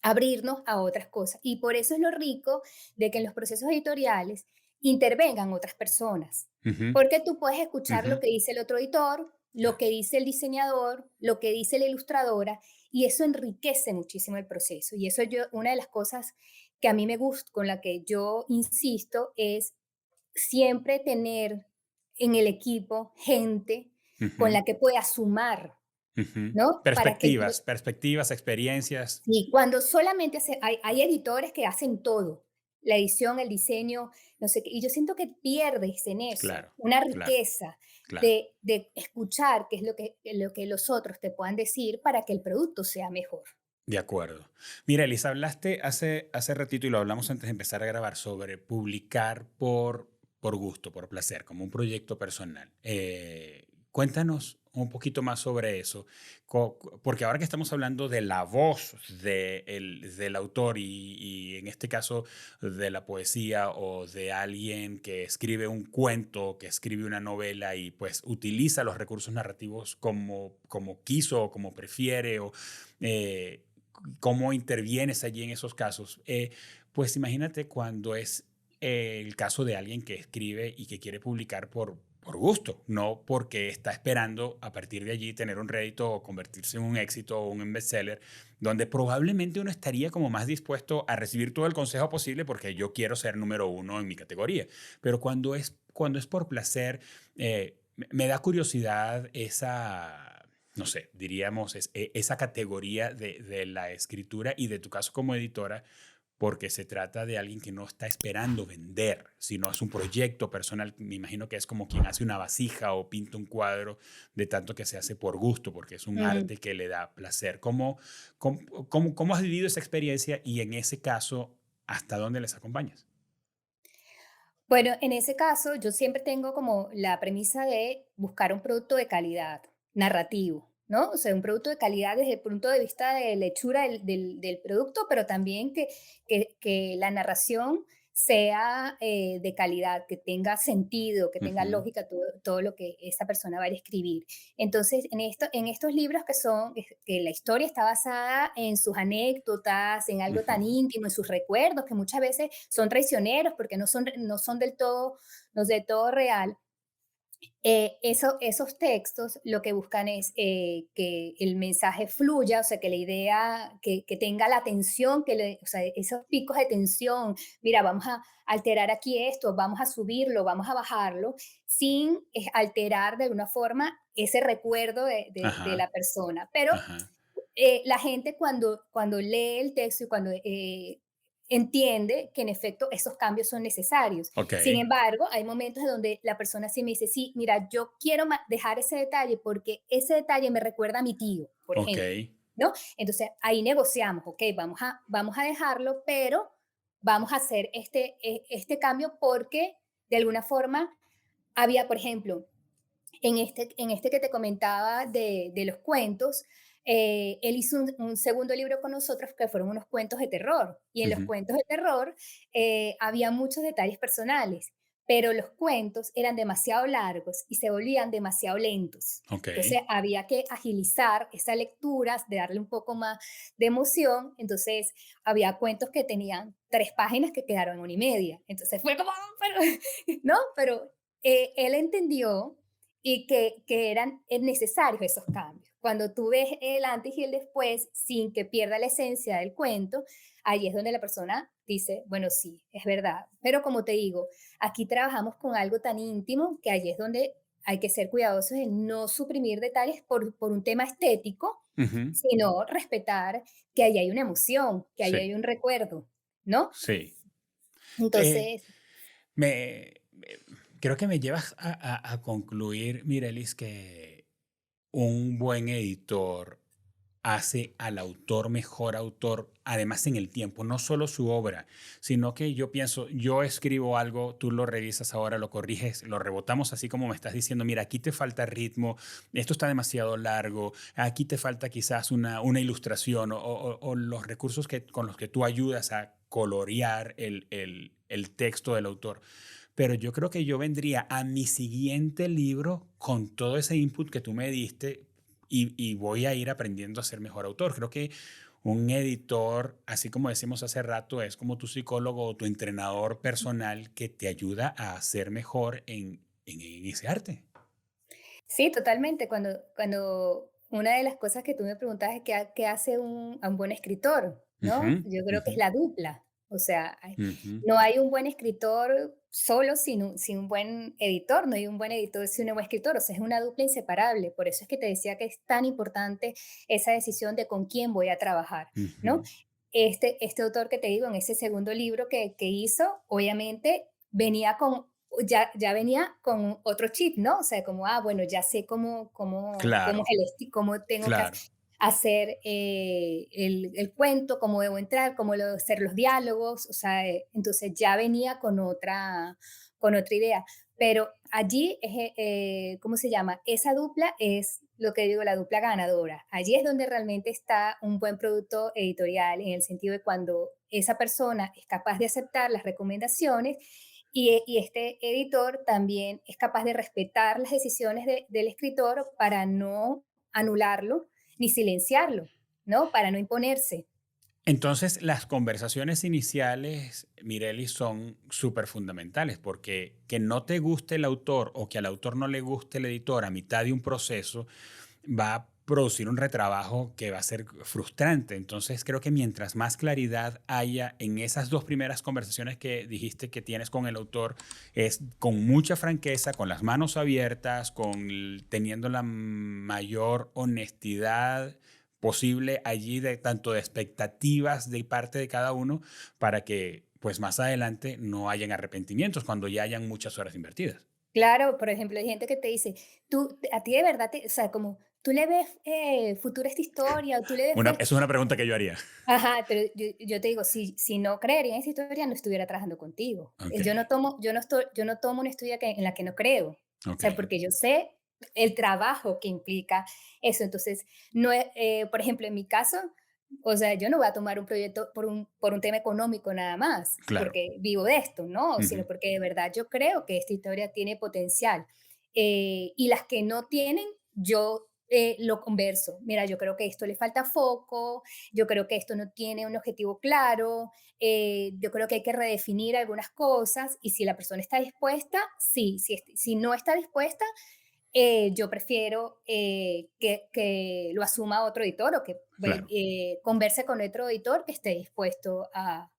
abrirnos a otras cosas. Y por eso es lo rico de que en los procesos editoriales intervengan otras personas, Ujú, porque tú puedes escuchar ujú. lo que dice el otro editor, lo Claro. que dice el diseñador, lo que dice la ilustradora, y eso enriquece muchísimo el proceso. Y eso una de las cosas que a mí me gusta, con la que yo insisto, es siempre tener en el equipo gente con Ujú, la que pueda sumar, ujú. ¿no? Para que Perspectivas, experiencias. sí, cuando solamente hay editores que hacen todo, la edición, el diseño, no sé qué, y yo siento que pierdes en eso Claro, una claro, riqueza claro. de escuchar qué es lo que los otros te puedan decir para que el producto sea mejor. De acuerdo. Mira, Elisa, hablaste hace ratito y lo hablamos antes de empezar a grabar sobre publicar por gusto, por placer, como un proyecto personal. Cuéntanos un poquito más sobre eso, porque ahora que estamos hablando de la voz del autor y en este caso de la poesía o de alguien que escribe un cuento, que escribe una novela y pues utiliza los recursos narrativos como quiso o como prefiere o... eh, cómo intervienes allí en esos casos. Pues imagínate cuando es el caso de alguien que escribe y que quiere publicar por gusto, no porque está esperando a partir de allí tener un rédito o convertirse en un éxito o un bestseller, donde probablemente uno estaría como más dispuesto a recibir todo el consejo posible porque yo quiero ser número uno en mi categoría. Pero cuando es por placer, me da curiosidad esa, no sé, diríamos, esa categoría de la escritura y de tu caso como editora, porque se trata de alguien que no está esperando vender, sino es un proyecto personal. Me imagino que es como quien hace una vasija o pinta un cuadro, de tanto que se hace por gusto, porque es un Mm. arte que le da placer. ¿Cómo has vivido esa experiencia y en ese caso, hasta dónde les acompañas? Bueno, en ese caso, yo siempre tengo como la premisa de buscar un producto de calidad, narrativo, ¿no? O sea, un producto de calidad desde el punto de vista de la hechura del producto, pero también que la narración sea de calidad, que tenga sentido, que tenga Ujú, lógica todo lo que esa persona va a escribir. Entonces, en estos libros que la historia está basada en sus anécdotas, en algo tan ujú. íntimo, en sus recuerdos, que muchas veces son traicioneros porque no son del todo, no es del todo real. Esos textos lo que buscan es que el mensaje fluya, o sea, que la idea, que tenga la tensión, o sea, esos picos de tensión, mira, vamos a alterar aquí esto, vamos a subirlo, vamos a bajarlo, sin alterar de alguna forma ese recuerdo de Ajá, la persona. Pero ajá. la gente cuando lee el texto y cuando entiende que en efecto esos cambios son necesarios. Ok, Sin embargo, hay momentos en donde la persona sí me dice, sí, mira, yo quiero dejar ese detalle porque ese detalle me recuerda a mi tío, por ok, ejemplo, ¿no? Entonces ahí negociamos, ok, vamos a dejarlo, pero vamos a hacer este cambio porque de alguna forma había, por ejemplo, en este que te comentaba de los cuentos, él hizo un segundo libro con nosotros que fueron unos cuentos de terror. Y en los ujú, cuentos de terror había muchos detalles personales, pero los cuentos eran demasiado largos y se volvían demasiado lentos. ok, Entonces había que agilizar esas lecturas, de darle un poco más de emoción. Entonces había cuentos que tenían 3 páginas que quedaron en 1 y media. Entonces fue como, pero, ¿no? Pero él entendió y que eran necesarios esos cambios. Cuando tú ves el antes y el después sin que pierda la esencia del cuento, ahí es donde la persona dice, bueno, sí, es verdad. Pero como te digo, aquí trabajamos con algo tan íntimo que ahí es donde hay que ser cuidadosos en no suprimir detalles por un tema estético, ujú. sino respetar que ahí hay una emoción, que ahí Sí, hay un recuerdo, ¿no? sí. Eh, Entonces, creo que me llevas a concluir, Mirelis, que un buen editor hace al autor mejor autor, además en el tiempo, no solo su obra, sino que yo pienso, yo escribo algo, tú lo revisas ahora, lo corriges, lo rebotamos así como me estás diciendo, mira, aquí te falta ritmo, esto está demasiado largo, aquí te falta quizás una ilustración o los recursos con los que tú ayudas a colorear el texto del autor. Pero yo creo que yo vendría a mi siguiente libro con todo ese input que tú me diste y voy a ir aprendiendo a ser mejor autor. Creo que un editor, así como decimos hace rato, es como tu psicólogo o tu entrenador personal que te ayuda a ser mejor en ese arte. sí, totalmente. Cuando una de las cosas que tú me preguntas es qué hace a un buen escritor, Ujú, ¿no? Yo creo que ujú, es la dupla. O sea, ujú. no hay un buen escritor solo sin un buen editor, no hay un buen editor sin un buen escritor. O sea, es una dupla inseparable. Por eso es que te decía que es tan importante esa decisión de con quién voy a trabajar, ¿no? Ujú. Este autor que te digo, en ese segundo libro que hizo, obviamente venía ya venía con otro chip, ¿no? O sea, como, bueno, ya sé cómo es Claro, cómo tengo que claro. hacer el cuento, cómo debo entrar, cómo debo hacer los diálogos, o sea, entonces ya venía con otra idea. Pero allí, ¿cómo se llama? Esa dupla es lo que digo, la dupla ganadora. Allí es donde realmente está un buen producto editorial, en el sentido de cuando esa persona es capaz de aceptar las recomendaciones y este editor también es capaz de respetar las decisiones del escritor para no anularlo ni silenciarlo, ¿no? Para no imponerse. Entonces, las conversaciones iniciales, Mireli, son súper fundamentales porque que no te guste el autor o que al autor no le guste el editor a mitad de un proceso va a producir un retrabajo que va a ser frustrante. Entonces, creo que mientras más claridad haya en esas dos primeras conversaciones que dijiste que tienes con el autor, es con mucha franqueza, con las manos abiertas, teniendo la mayor honestidad posible allí de tanto de expectativas de parte de cada uno para que pues más adelante no hayan arrepentimientos cuando ya hayan muchas horas invertidas. Claro, por ejemplo, hay gente que te dice, tú, a ti de verdad, o sea, como, tú le ves futuro a esta historia, o tú le ves Esa es una pregunta que yo haría. ajá, pero yo te digo, si no creería en esa historia, no estuviera trabajando contigo. Ok, Yo no tomo una historia en la que no creo. O ok, sea, porque yo sé el trabajo que implica eso. Entonces, no por ejemplo, en mi caso, o sea, yo no voy a tomar un proyecto por un tema económico nada más, claro. porque vivo de esto, ¿no? Sino Ujú. porque de verdad yo creo que esta historia tiene potencial. Y las que no tienen, yo lo converso. Mira, yo creo que esto le falta foco, yo creo que esto no tiene un objetivo claro, yo creo que hay que redefinir algunas cosas y si la persona está dispuesta, sí, si no está dispuesta, yo prefiero que lo asuma otro editor o que Claro, converse con otro editor que esté dispuesto a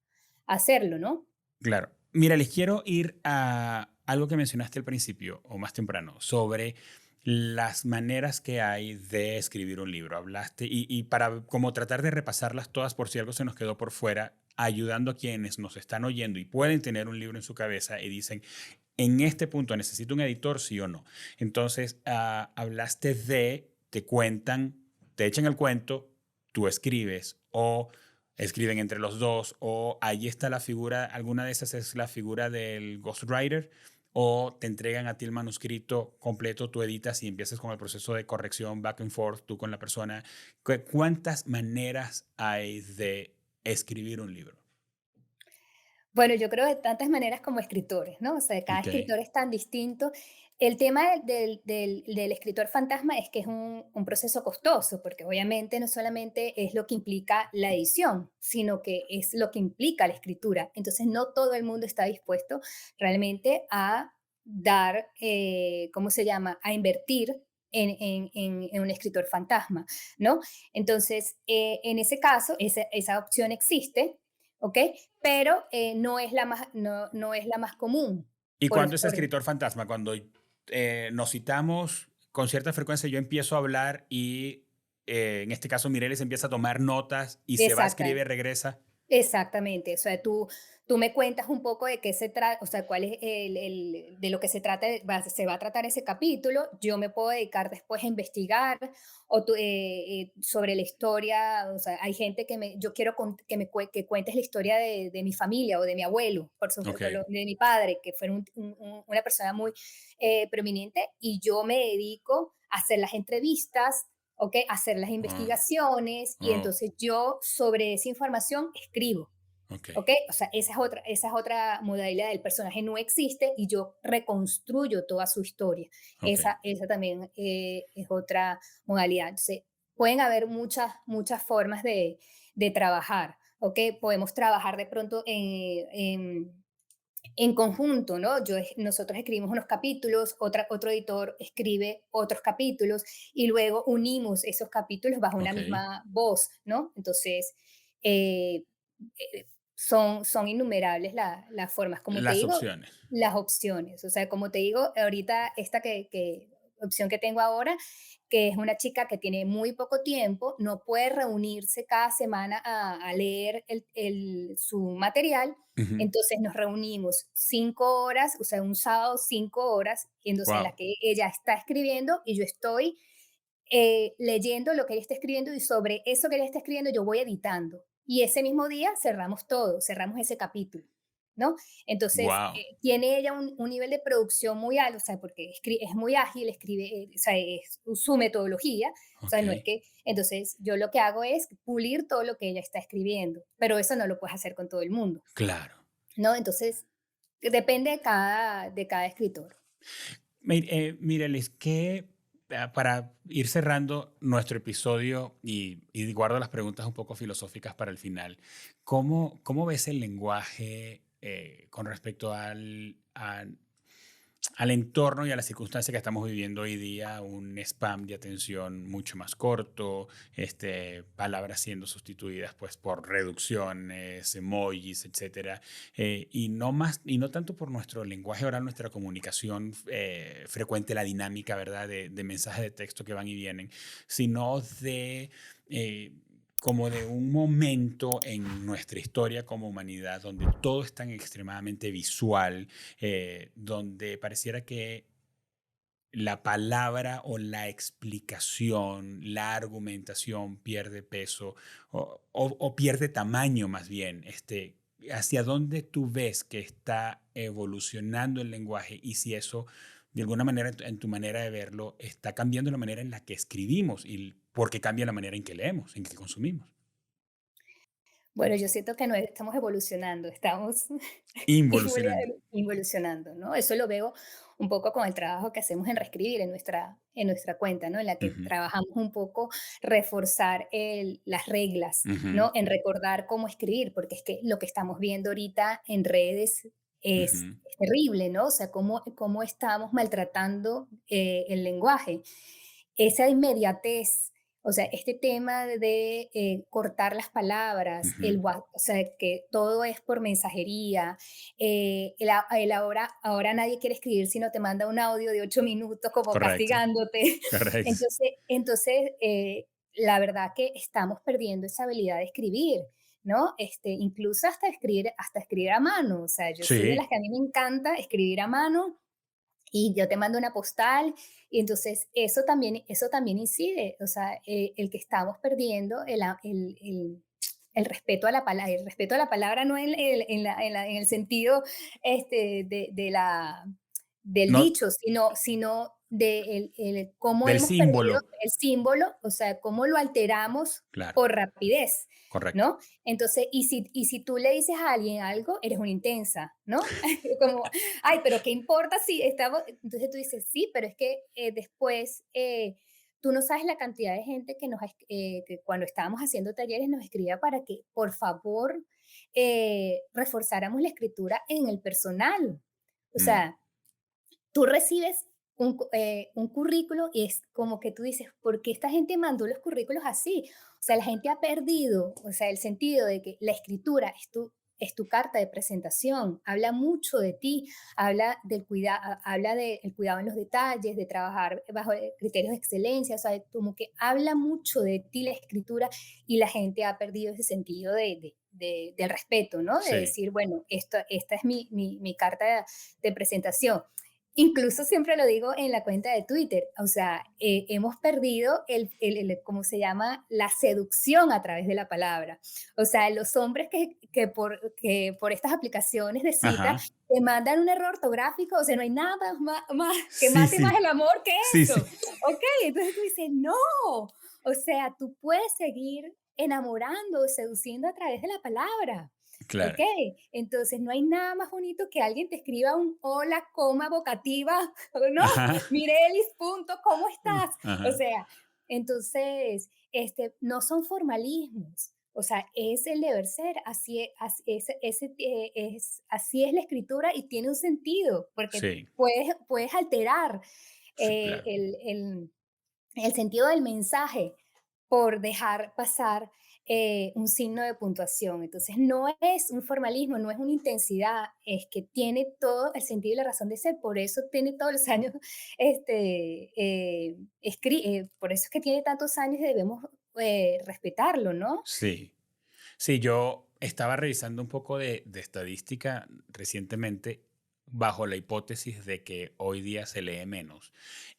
hacerlo, ¿no? claro. Mira, les quiero ir a algo que mencionaste al principio o más temprano sobre las maneras que hay de escribir un libro. Hablaste y para como tratar de repasarlas todas por si algo se nos quedó por fuera, ayudando a quienes nos están oyendo y pueden tener un libro en su cabeza y dicen, en este punto necesito un editor, sí o no. Entonces, hablaste de, te cuentan, te echan el cuento, tú escribes o escriben entre los dos o ahí está la figura, alguna de esas es la figura del ghostwriter o te entregan a ti el manuscrito completo, tú editas y empiezas con el proceso de corrección back and forth, tú con la persona. ¿Cuántas maneras hay de escribir un libro? Bueno, yo creo de tantas maneras como escritores, ¿no? O sea, cada Ok, escritor es tan distinto. El tema del escritor fantasma es que es un proceso costoso, porque obviamente no solamente es lo que implica la edición, sino que es lo que implica la escritura. Entonces, no todo el mundo está dispuesto realmente a dar, ¿cómo se llama?, a invertir en un escritor fantasma, ¿no? Entonces, en ese caso, esa opción existe, ¿ok? Pero no es la más común. ¿y Por, cuándo es por- escritor fantasma? Cuando nos citamos con cierta frecuencia, yo empiezo a hablar y en este caso Mireles empieza a tomar notas y se va, exacta, escribe, regresa. Exactamente, o sea, tú me cuentas un poco de qué se trata, o sea, cuál es de lo que se trata, se va a tratar ese capítulo, yo me puedo dedicar después a investigar sobre la historia, o sea, hay gente yo quiero que cuentes la historia de mi familia o de mi abuelo, por Ok. supuesto, de mi padre, que fue una persona muy prominente, y yo me dedico a hacer las entrevistas, ¿ok? Hacer las Ah, investigaciones y oh, entonces yo sobre esa información escribo, ok. ¿ok? O sea, esa es otra modalidad. El personaje no existe y yo reconstruyo toda su historia. Ok. Esa también es otra modalidad. Entonces, pueden haber muchas formas de trabajar, ¿ok? Podemos trabajar de pronto en conjunto, ¿no? Nosotros escribimos unos capítulos, otro editor escribe otros capítulos y luego unimos esos capítulos bajo una Ok. misma voz, ¿no? Entonces, eh, son innumerables las formas. Como te Las digo, opciones. las opciones. O sea, como te digo, ahorita esta opción que tengo ahora, que es una chica que tiene muy poco tiempo, no puede reunirse cada semana a leer su material, Ujú. entonces nos reunimos 5 horas, o sea, un sábado 5 horas, y entonces en la Wow. que ella está escribiendo y yo estoy leyendo lo que ella está escribiendo y sobre eso que ella está escribiendo yo voy editando. Y ese mismo día cerramos todo, cerramos ese capítulo, ¿no? Entonces, Wow. tiene ella un nivel de producción muy alto, o sea, porque es muy ágil, escribe, o sea, es su metodología, o sea, Ok. no es que, entonces yo lo que hago es pulir todo lo que ella está escribiendo, pero eso no lo puedes hacer con todo el mundo, Claro. ¿no? Entonces, depende de cada escritor. Mireles, ¿qué? para ir cerrando nuestro episodio y guardo las preguntas un poco filosóficas para el final, ¿cómo ves el lenguaje con respecto al entorno y a las circunstancias que estamos viviendo hoy día? Un spam de atención mucho más corto, palabras siendo sustituidas pues, por reducciones, emojis, etcétera, y no tanto por nuestro lenguaje oral, nuestra comunicación frecuente, la dinámica, ¿verdad?, de mensajes de texto que van y vienen, sino eh, como de un momento en nuestra historia como humanidad donde todo es tan extremadamente visual, donde pareciera que la palabra o la explicación, la argumentación pierde peso o pierde tamaño más bien. ¿Hacia dónde tú ves que está evolucionando el lenguaje y si eso, de alguna manera, en tu manera de verlo, está cambiando la manera en la que escribimos y porque cambia la manera en que leemos, en que consumimos? Bueno, yo siento que no estamos evolucionando, estamos Involucionando. involucionando, ¿no? Eso lo veo un poco con el trabajo que hacemos en reescribir en nuestra cuenta, ¿no? En la que Ujú, trabajamos un poco reforzar las reglas, ujú, ¿no? En recordar cómo escribir, porque es que lo que estamos viendo ahorita en redes ujú, es terrible, ¿no? O sea, cómo estamos maltratando el lenguaje. Esa inmediatez, o sea, este tema de cortar las palabras, ujú. o sea, que todo es por mensajería, ahora nadie quiere escribir si no te manda un audio de 8 minutos como Correcto, castigándote. correcto. Entonces, la verdad que estamos perdiendo esa habilidad de escribir, ¿no? Incluso hasta escribir a mano, o sea, yo soy de las Sí, que a mí me encanta escribir a mano y yo te mando una postal, y entonces eso también incide, o sea, el que estamos perdiendo el respeto a la palabra, el respeto a la palabra no en el sentido del no, dicho, sino de cómo del hemos perdido símbolo, el símbolo, o sea, cómo lo alteramos claro, por rapidez, correcto. ¿no? Entonces, y si tú le dices a alguien algo, eres una intensa, ¿no? Como, ay, pero ¿qué importa si estamos? Entonces tú dices, sí, pero es que después tú no sabes la cantidad de gente que cuando estábamos haciendo talleres nos escribía para que, por favor, reforzáramos la escritura en el personal. O Mm, sea, tú recibes un currículo y es como que tú dices, ¿por qué esta gente mandó los currículos así? O sea, la gente ha perdido, o sea, el sentido de que la escritura es tu carta de presentación, habla mucho de ti, habla del cuidado en los detalles, de trabajar bajo criterios de excelencia, o sea, como que habla mucho de ti la escritura y la gente ha perdido ese sentido del respeto, ¿no? De sí, decir, bueno, esta es mi carta de presentación. Incluso siempre lo digo en la cuenta de Twitter, o sea, hemos perdido ¿cómo se llama? La seducción a través de la palabra. O sea, los hombres que por estas aplicaciones de cita ajá, te mandan un error ortográfico, o sea, no hay nada que sí, mate más sí, el amor que sí, sí, eso. Ok, entonces tú dices, no, o sea, tú puedes seguir enamorando, seduciendo a través de la palabra. ¿Ok? claro, Entonces no hay nada más bonito que alguien te escriba un hola, coma, vocativa, ¿no? ajá, Mirelis, punto, ¿cómo estás? O ajá, sea, entonces, no son formalismos. O sea, es el deber ser, así es la escritura y tiene un sentido, porque sí, puedes alterar sí, eh, claro, el, el- el sentido del mensaje por dejar pasar un signo de puntuación. Entonces, no es un formalismo, no es una intensidad, es que tiene todo el sentido y la razón de ser. Por eso tiene todos los años, por eso es que tiene tantos años y debemos respetarlo, ¿no? sí. Sí, yo estaba revisando un poco de estadística recientemente bajo la hipótesis de que hoy día se lee menos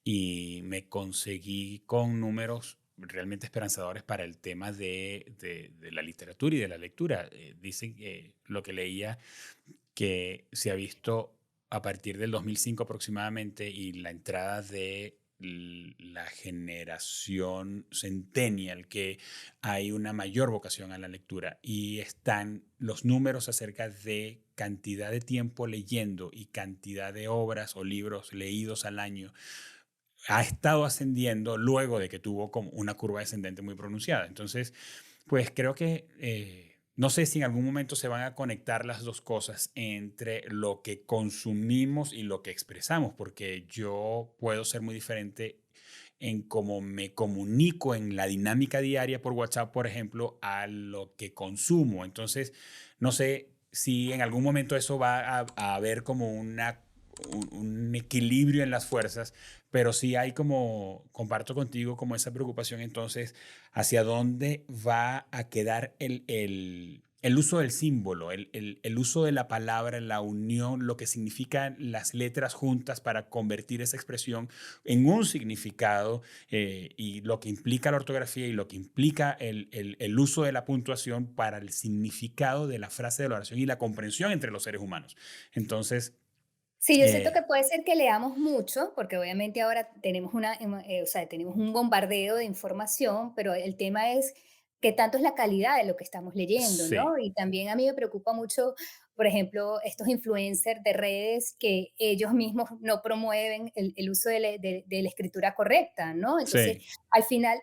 y me conseguí con números realmente esperanzadores para el tema de la literatura y de la lectura. Dicen que lo que leía que se ha visto a partir del 2005 aproximadamente y la entrada de la generación centennial, que hay una mayor vocación a la lectura y están los números acerca de cantidad de tiempo leyendo y cantidad de obras o libros leídos al año ha estado ascendiendo luego de que tuvo como una curva descendente muy pronunciada. Entonces, pues creo que no sé si en algún momento se van a conectar las dos cosas entre lo que consumimos y lo que expresamos, porque yo puedo ser muy diferente en cómo me comunico en la dinámica diaria por WhatsApp, por ejemplo, a lo que consumo. Entonces, no sé si en algún momento eso va a haber como un equilibrio en las fuerzas, pero sí hay como, comparto contigo como esa preocupación entonces, hacia dónde va a quedar el uso del símbolo, el uso de la palabra, la unión, lo que significan las letras juntas para convertir esa expresión en un significado y lo que implica la ortografía y lo que implica el uso de la puntuación para el significado de la frase de la oración y la comprensión entre los seres humanos. Entonces, Sí, yo siento que eh, puede ser que leamos mucho, porque obviamente ahora tenemos o sea, tenemos un bombardeo de información, pero el tema es qué tanto es la calidad de lo que estamos leyendo, sí, ¿no? Y también a mí me preocupa mucho, por ejemplo, estos influencers de redes que ellos mismos no promueven el uso de la escritura correcta, ¿no? Entonces, sí, al final,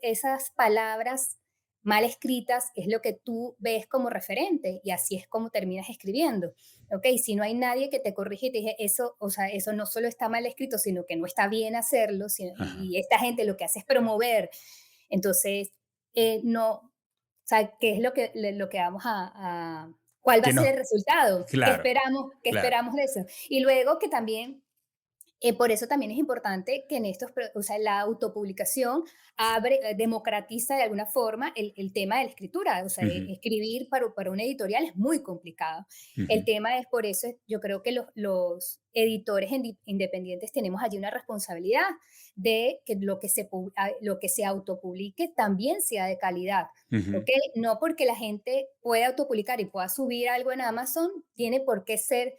esas palabras mal escritas es lo que tú ves como referente y así es como terminas escribiendo. Ok, si no hay nadie que te corrige y te dije eso, o sea, eso no solo está mal escrito, sino que no está bien hacerlo, ajá, y esta gente lo que hace es promover, entonces, no, o sea, ¿qué es lo que vamos cuál va a que ser no, el resultado? claro, Qué claro, esperamos de eso? Y luego que también por eso también es importante que en o sea, la autopublicación democratiza de alguna forma el tema de la escritura. O sea, ujú, escribir para una editorial es muy complicado. El ujú, tema es por eso, yo creo que los editores independientes tenemos allí una responsabilidad de que lo que se autopublique también sea de calidad. ujú, ¿Ok? No porque la gente pueda autopublicar y pueda subir algo en Amazon, tiene por qué ser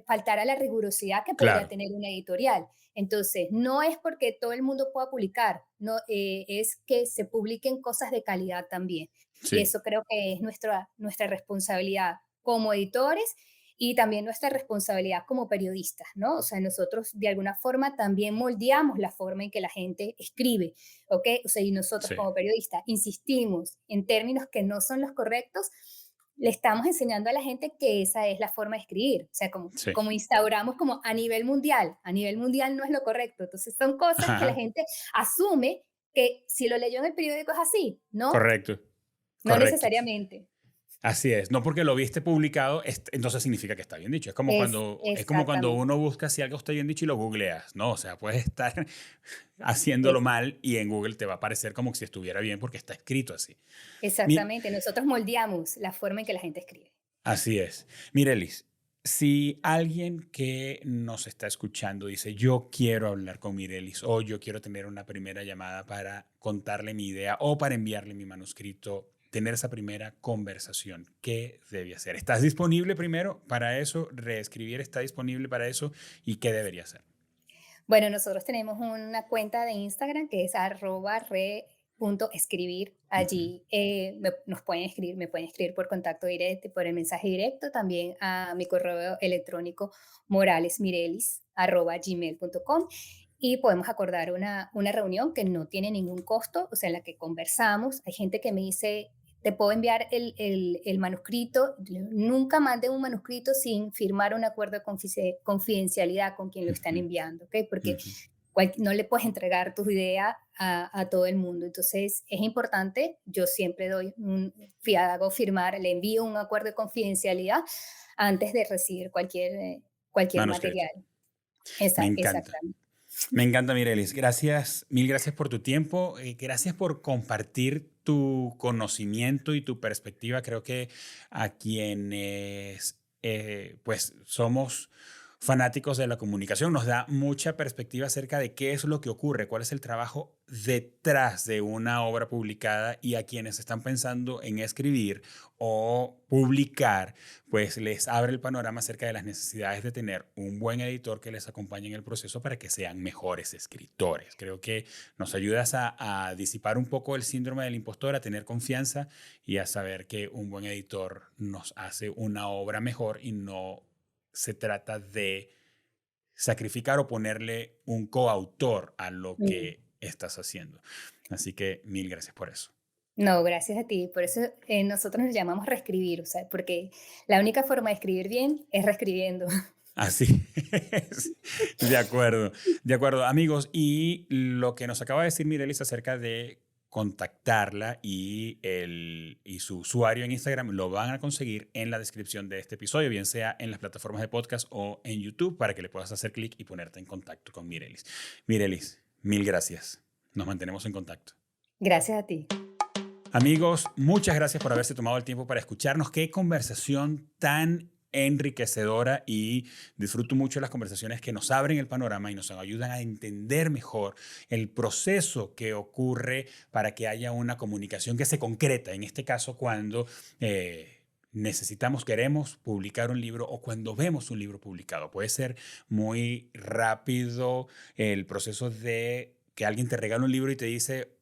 faltar a la rigurosidad que podría claro, tener una editorial. Entonces, no es porque todo el mundo pueda publicar, no, es que se publiquen cosas de calidad también. Y sí, eso creo que es nuestra responsabilidad como editores y también nuestra responsabilidad como periodistas, ¿no? O sea, nosotros de alguna forma también moldeamos la forma en que la gente escribe, ¿ok? O sea, y nosotros sí, como periodistas insistimos en términos que no son los correctos, le estamos enseñando a la gente que esa es la forma de escribir, o sea, sí, como instauramos como a nivel mundial no es lo correcto, entonces son cosas que la ajá, gente asume que si lo leyó en el periódico es así, ¿no? correcto, No correcto. necesariamente. Así es, no porque lo viste publicado, entonces significa que está bien dicho. Es como cuando Exactamente, uno busca si algo está bien dicho y lo googleas, ¿no? O sea, puedes estar haciéndolo mal y en Google te va a aparecer como si estuviera bien porque está escrito así. Mi- exactamente, nosotros moldeamos la forma en que la gente escribe. Así es. Mirelis, si alguien que nos está escuchando dice, yo quiero hablar con Mirelis o yo quiero tener una primera llamada para contarle mi idea o para enviarle mi manuscrito, tener esa primera conversación, ¿qué debe hacer? ¿Estás disponible primero para eso? ¿Reescribir está disponible para eso? ¿Y qué debería hacer? Bueno, nosotros tenemos una cuenta de Instagram que es @re.escribir. Ujú. Allí nos pueden escribir, me pueden escribir por contacto directo, por el mensaje directo, también a mi correo electrónico moralesmirelis@gmail.com y podemos acordar una reunión que no tiene ningún costo, o sea, en la que conversamos. Hay gente que me dice, te puedo enviar el manuscrito. Nunca mande un manuscrito sin firmar un acuerdo de confidencialidad con quien lo están Ujú. enviando, ¿ok? Porque Ujú. no le puedes entregar tus ideas a todo el mundo. Entonces, es importante, yo siempre hago firmar, le envío un acuerdo de confidencialidad antes de recibir cualquier Manuscrito. material. Me encanta. Exactamente. Me encanta, Mirelis. Gracias, mil gracias por tu tiempo. Gracias por compartir tu conocimiento y tu perspectiva. Creo que a quienes pues somos fanáticos de la comunicación nos da mucha perspectiva acerca de qué es lo que ocurre, cuál es el trabajo detrás de una obra publicada y a quienes están pensando en escribir o publicar pues les abre el panorama acerca de las necesidades de tener un buen editor que les acompañe en el proceso para que sean mejores escritores. Creo que nos ayudas a disipar un poco el síndrome del impostor, a tener confianza y a saber que un buen editor nos hace una obra mejor y no se trata de sacrificar o ponerle un coautor a lo que estás haciendo. Así que mil gracias por eso. No, gracias a ti. Por eso nosotros nos llamamos reescribir, o sea, porque la única forma de escribir bien es reescribiendo. Así es. De acuerdo, de acuerdo. Amigos, y lo que nos acaba de decir Mirelis acerca de contactarla y su usuario en Instagram lo van a conseguir en la descripción de este episodio, bien sea en las plataformas de podcast o en YouTube, para que le puedas hacer clic y ponerte en contacto con Mirelis. Mirelis, mil gracias. Nos mantenemos en contacto. Gracias a ti. Amigos, muchas gracias por haberse tomado el tiempo para escucharnos. Qué conversación tan enriquecedora, y disfruto mucho las conversaciones que nos abren el panorama y nos ayudan a entender mejor el proceso que ocurre para que haya una comunicación que se concreta. En este caso, cuando queremos publicar un libro o cuando vemos un libro publicado. Puede ser muy rápido el proceso de que alguien te regala un libro y te dice: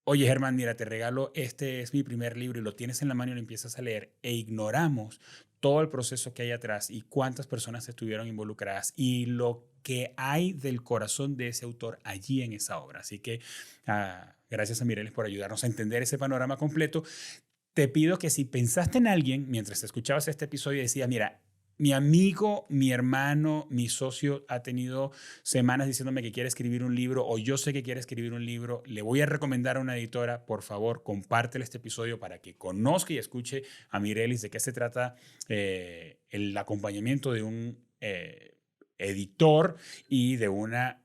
oye, Germán, mira, te regalo, este es mi primer libro, y lo tienes en la mano y lo empiezas a leer, e ignoramos todo el proceso que hay atrás y cuántas personas estuvieron involucradas y lo que hay del corazón de ese autor allí en esa obra. Así que gracias a Mireles por ayudarnos a entender ese panorama completo. Te pido que si pensaste en alguien mientras escuchabas este episodio y decía: mira, mi amigo, mi hermano, mi socio ha tenido semanas diciéndome que quiere escribir un libro, o yo sé que quiere escribir un libro, le voy a recomendar a una editora, por favor, compártele este episodio para que conozca y escuche a Mirelis de qué se trata el acompañamiento de un editor y de una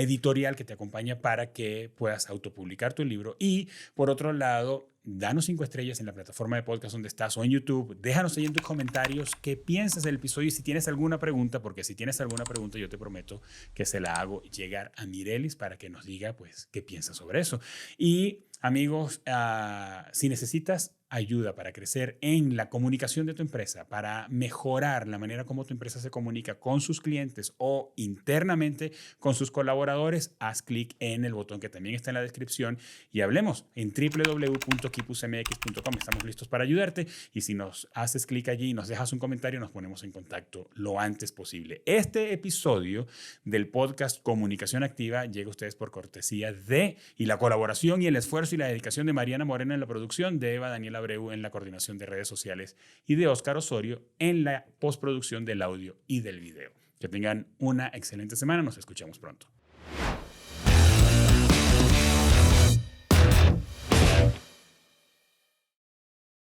editorial que te acompaña para que puedas autopublicar tu libro. Y por otro lado, danos 5 estrellas en la plataforma de podcast donde estás o en YouTube. Déjanos ahí en tus comentarios qué piensas del episodio y si tienes alguna pregunta, porque si tienes alguna pregunta yo te prometo que se la hago llegar a Mirelis para que nos diga pues qué piensa sobre eso. Y amigos, si necesitas ayuda para crecer en la comunicación de tu empresa, para mejorar la manera como tu empresa se comunica con sus clientes o internamente con sus colaboradores, haz clic en el botón que también está en la descripción y hablemos en www.kipusmx.com. Estamos listos para ayudarte, y si nos haces clic allí y nos dejas un comentario, nos ponemos en contacto lo antes posible. Este episodio del podcast Comunicación Activa llega a ustedes por cortesía y la colaboración y el esfuerzo y la dedicación de Mariana Moreno en la producción, de Eva Daniela Abreu en la coordinación de redes sociales y de Óscar Osorio en la postproducción del audio y del video. Que tengan una excelente semana. Nos escuchamos pronto.